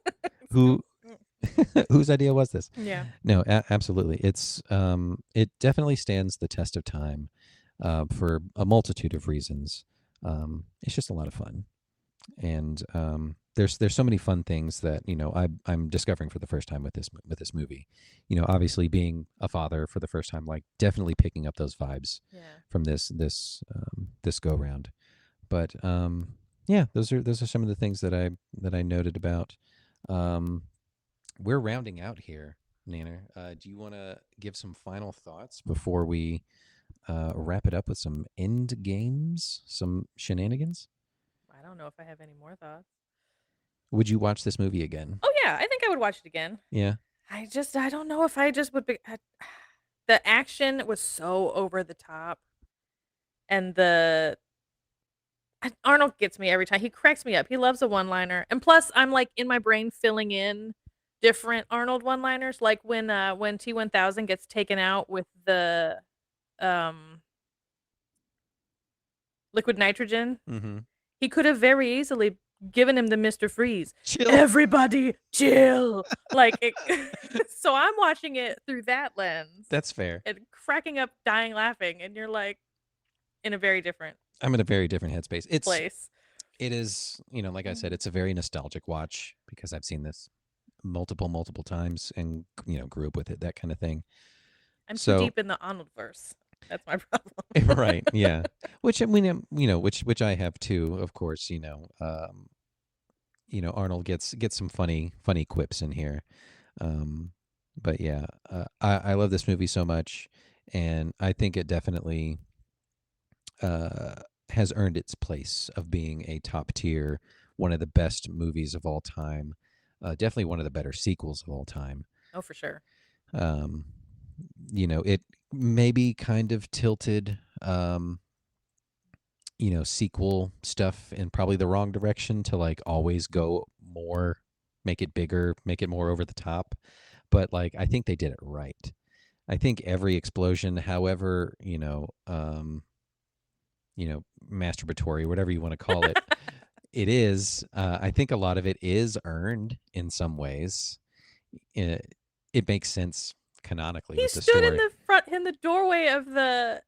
Whose idea was this? yeah. No, absolutely. It's it definitely stands the test of time for a multitude of reasons. It's just a lot of fun, and there's so many fun things that I'm discovering for the first time with this movie. Obviously being a father for the first time, like definitely picking up those vibes from this go round. But yeah, those are some of the things that I noted about. We're rounding out here, Nanner. Do you want to give some final thoughts before we wrap it up with some end games, some shenanigans? I don't know if I have any more thoughts. Would you watch this movie again? Oh yeah, I think I would watch it again. Yeah. I don't know if I just would be. The action was so over the top, and Arnold gets me every time. He cracks me up. He loves a one-liner, and plus, I'm like in my brain filling in different Arnold one-liners, like when T-1000 gets taken out with the liquid nitrogen. Mm-hmm. He could have very easily given him the Mr. Freeze. Chill. Everybody chill. Like it, so I'm watching it through that lens. That's fair. And cracking up, dying laughing, and you're like in a very different I'm in a very different headspace. place. It is, like I said, it's a very nostalgic watch because I've seen this multiple times and grew up with it, that kind of thing. I'm too deep in the Arnoldverse. That's my problem. Right. Yeah. Which I mean, which I have too, of course. Arnold gets some funny quips in here. But yeah, I love this movie so much, and I think it definitely has earned its place of being a top tier, one of the best movies of all time. Definitely one of the better sequels of all time. Oh, for sure. It maybe kind of tilted, sequel stuff in probably the wrong direction to like always go more, make it bigger, make it more over the top. But like, I think they did it right. I think every explosion, however, masturbatory, whatever you want to call it, it is. I think a lot of it is earned in some ways. It makes sense canonically with the story. He stood in the doorway of the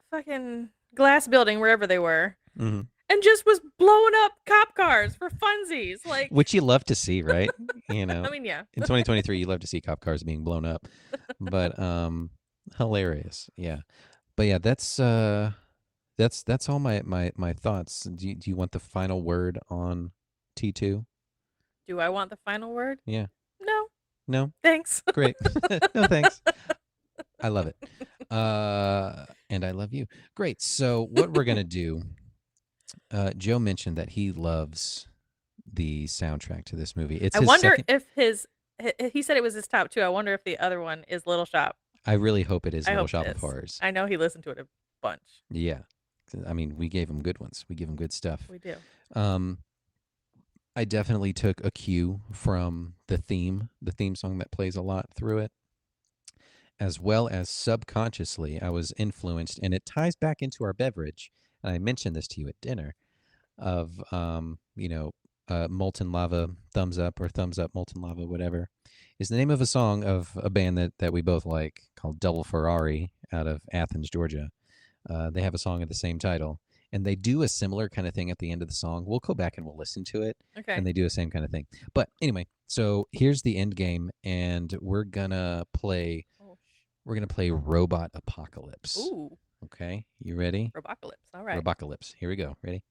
fucking glass building, wherever they were, mm-hmm. and just was blowing up cop cars for funsies, like, which you love to see, right? I mean, yeah. In 2023, you love to see cop cars being blown up, but hilarious, yeah. But yeah, that's all my thoughts. Do you want the final word on T2? Do I want the final word? Yeah. No. Thanks. Great. No, thanks. I love it. And I love you. Great. So what we're going to do, Joe mentioned that he loves the soundtrack to this movie. It's I wonder if he said it was his top 2. I wonder if the other one is Little Shop. I really hope it is Little Shop of Horrors. I know he listened to it a bunch. Yeah. I mean, we gave him good ones. We give him good stuff. We do. I definitely took a cue from the theme song that plays a lot through it, as well as subconsciously I was influenced, and it ties back into our beverage, and I mentioned this to you at dinner, of, Molten Lava, Thumbs Up, or Thumbs Up, Molten Lava, whatever, is the name of a song of a band that we both like called Double Ferrari out of Athens, Georgia. They have a song of the same title. and they do a similar kind of thing at the end of the song. We'll go back and we'll listen to it, Okay. and they do the same kind of thing. But anyway, so here's the end game, and we're gonna play Robot Apocalypse. Ooh. Okay, you ready? Robocalypse. All right. Robocalypse. Here we go. Ready?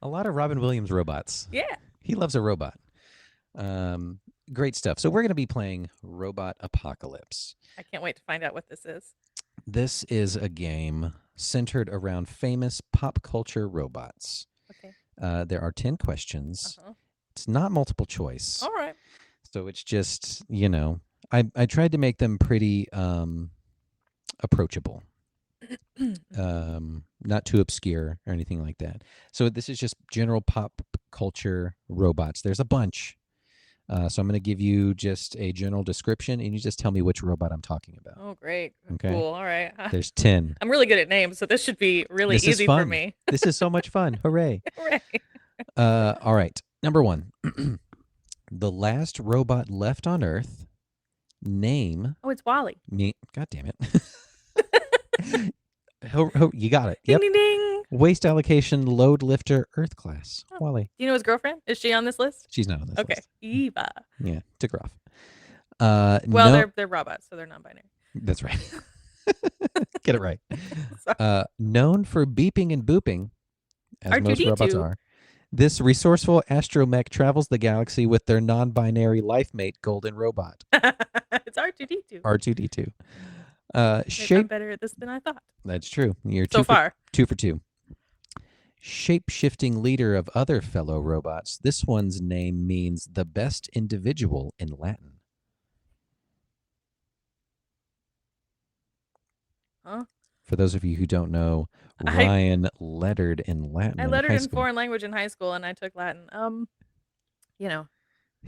A lot of Robin Williams robots. Yeah. He loves a robot. Great stuff. So we're going to be playing Robot Apocalypse. I can't wait to find out what this is. This is a game centered around famous pop culture robots. Okay. There are 10 questions. Uh-huh. It's not multiple choice. All right. So it's just, I tried to make them pretty approachable. Not too obscure or anything like that. So this is just general pop culture robots. There's a bunch. So I'm going to give you just a general description, and you just tell me which robot I'm talking about. Oh, great. Okay. Cool. All right. There's 10. I'm really good at names, so this should be really This is easy for fun. me. This is so much fun. Hooray. Hooray. All right. Number 1. The last robot left on Earth. Name. Oh, it's Wally. Me. God damn it. You got it. Ding, Yep. ding, ding. Waste allocation, load lifter, Earth class. Oh. Wally. Do you know his girlfriend? Is she on this list? She's not on this Okay. list. Eva. Yeah, took her off. Well, no, they're robots, so they're non-binary. that's right. Get it right. Sorry. Known for beeping and booping, as most R2D2. robots are, this resourceful astromech travels the galaxy with their non-binary life mate, Golden Robot, It's R2D2. R2D2. I'm Shape. better at this than I thought. That's true. You're So far. 2 for 2. Shape-shifting leader of other fellow robots. This one's name means the best individual in Latin. Huh? For those of you who don't know, Ryan lettered in Latin. I in lettered high in school. foreign language in high school, and I took Latin.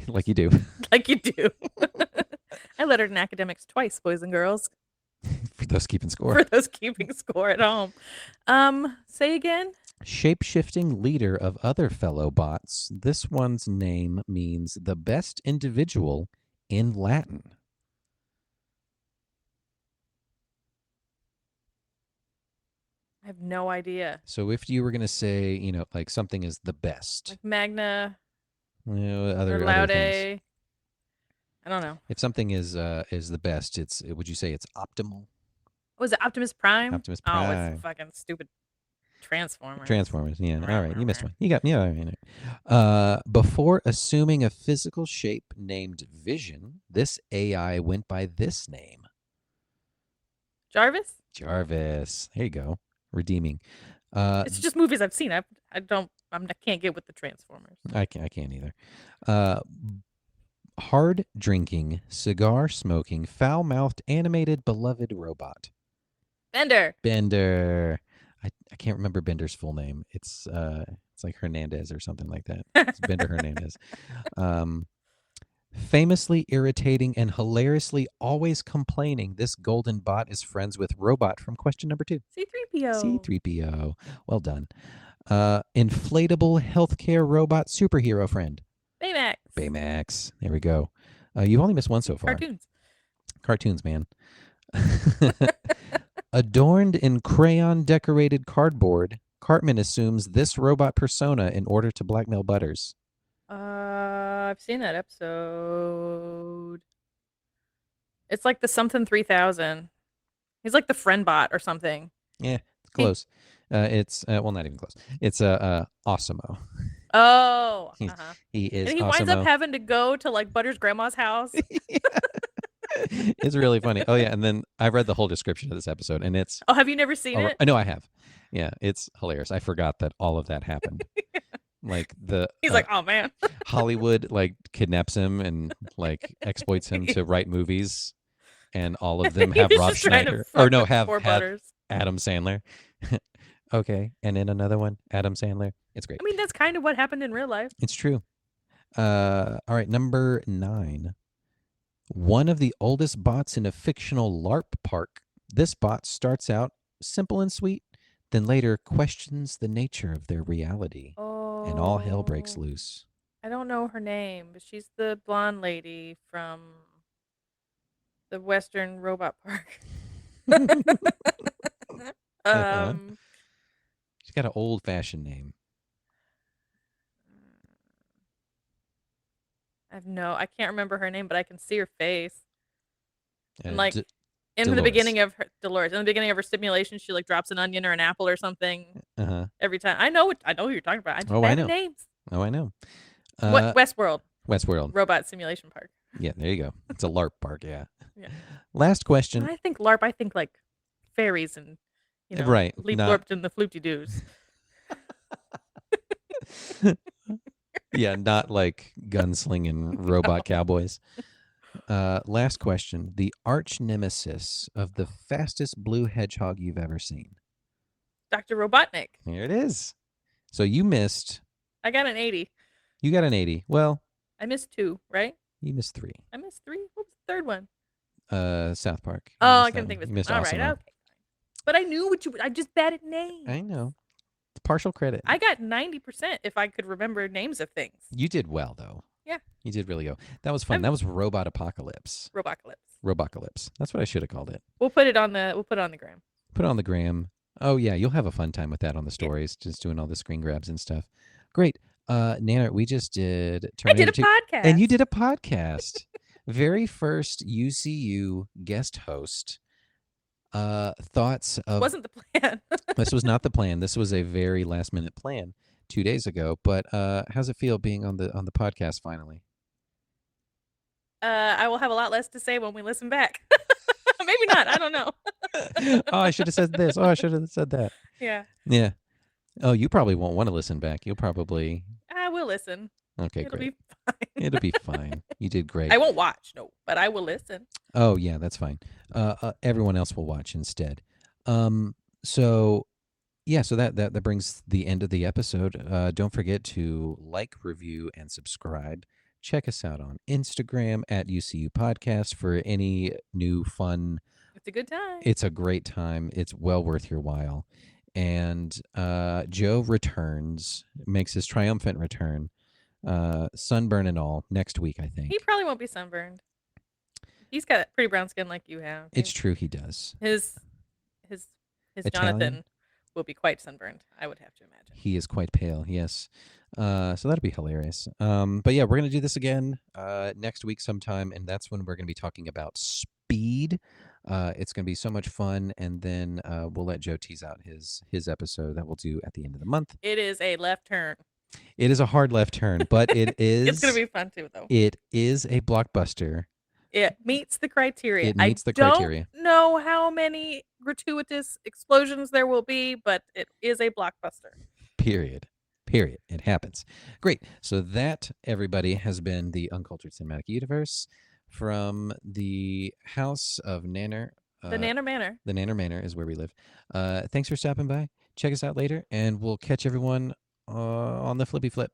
Like you do. Like you do. I lettered in academics twice, boys and girls. For those keeping score. For those keeping score at home. Say again. Shape-shifting leader of other fellow bots. This one's name means the best individual in Latin. I have no idea. So if you were going to say, like something is the best, Like Magna other or other things. Laude. I don't know. If something is the best, would you say it's optimal? Was it Optimus Prime? Optimus Oh, Prime. it's fucking stupid Transformers. Transformers, yeah. All right, you missed one. You got me. All right. Before assuming a physical shape named Vision, this AI went by this name. Jarvis? Jarvis. There you go. Redeeming. It's just movies I've seen. I can't get with the Transformers. I can't either. Hard drinking, cigar smoking, foul mouthed, animated, beloved robot. Bender. I can't remember Bender's full name. It's like Hernandez or something like that. It's Bender Hernandez. Famously irritating and hilariously always complaining, this golden bot is friends with Robot from question number 2. C-3PO. C-3PO. Well done. Inflatable healthcare robot superhero friend. Baymax. Baymax. There we go. You've only missed one so far. Cartoons, man. Adorned in crayon decorated cardboard, Cartman assumes this robot persona in order to blackmail Butters. I've seen that episode. It's like the something 3000. He's like the friend bot or something. Yeah, it's close. It's well, not even close. It's Osimo. Oh, He is. and he Osimo. winds up having to go to like Butters' grandma's house. It's really funny. Oh yeah, and then I read the whole description of this episode, and it's. Oh, have you never seen it? No, I have. Yeah, it's hilarious. I forgot that all of that happened. Like He's like, oh man. Hollywood like kidnaps him and like exploits him to write movies, and all of them He have was Rob just trying to Schneider or fuck no with have Four Butters. Adam Sandler. Okay, and then another one, Adam Sandler. It's great. I mean, that's kind of what happened in real life. It's true. All right, number 9. One of the oldest bots in a fictional LARP park. This bot starts out simple and sweet, then later questions the nature of their reality, and all hell breaks Oh, loose. I don't know her name, but she's the blonde lady from the Western Robot Park. Uh-huh. um, She's got an old-fashioned name. I can't remember her name, but I can see her face. And like D- in the Dolores. beginning of her Dolores, in the beginning of her simulation, she like drops an onion or an apple or something Uh-huh. every time. I know who you're talking about. I'm just Oh, bad I at know. names. Oh, I know. What Westworld Westworld. Robot Simulation Park. Yeah, there you go. It's a LARP park, yeah. Yeah. Last question. When I think LARP, I think like fairies and Right, Leap not- Lorped and the Floopty Doos. Yeah, not like gunslinging robot cowboys. Last question. The arch nemesis of the fastest blue hedgehog you've ever seen. Dr. Robotnik. Here it is. So you missed. I got an 80. You got an 80. Well, I missed 2, right? you missed 3. I missed 3. What was the third one? South Park. You Oh, missed I couldn't that think one. of You it. missed All Awesome right, World. okay. But I knew what you. I'm just bad at names. I know. It's partial credit. I got 90% if I could remember names of things. You did well, though. Yeah. You did really go. That was fun. That was Robot Apocalypse. Robocalypse. Robocalypse. That's what I should have called it. We'll put it on the gram. Put it on the gram. Oh, yeah. You'll have a fun time with that on the stories, just doing all the screen grabs and stuff. Great. Nana, we just did Terminator I did a 2, podcast. and you did a podcast. Very first UCU guest host. Thoughts of Wasn't the plan. This was not the plan. This was a very last minute plan 2 days ago. But how's it feel being on the podcast finally? I will have a lot less to say when we listen back. Maybe not. I don't know. Oh, I should have said this. Oh, I should have said that. Yeah. Yeah. Oh, you probably won't want to listen back. You'll probably. I will listen. Okay, It'll great. be fine. It'll be fine. You did great. I won't watch, no, but I will listen. Oh, yeah, that's fine. Everyone else will watch instead. So yeah, so that brings the end of the episode. Don't forget to like, review, and subscribe. Check us out on Instagram at UCU Podcast for any new fun. It's a good time. It's a great time. It's well worth your while. And Joe returns, makes his triumphant return, sunburn and all, next week, I think. He probably won't be sunburned. He's got pretty brown skin like you have. It's true, he does. His Italian? Jonathan will be quite sunburned, I would have to imagine. He is quite pale, yes. So that'll be hilarious. But yeah, we're going to do this again next week sometime, and that's when we're going to be talking about speed. It's going to be so much fun, and then we'll let Joe tease out his episode that we'll do at the end of the month. It is a left turn. It is a hard left turn, but it is. It's going to be fun too, though. It is a blockbuster. It meets the criteria. It meets the criteria. I don't know how many gratuitous explosions there will be, but it is a blockbuster. Period. It happens. Great. So that, everybody, has been the Uncultured Cinematic Universe from the House of Nanner. The Nanner Manor. The Nanner Manor is where we live. Thanks for stopping by. Check us out later, and we'll catch everyone on the flippy flip.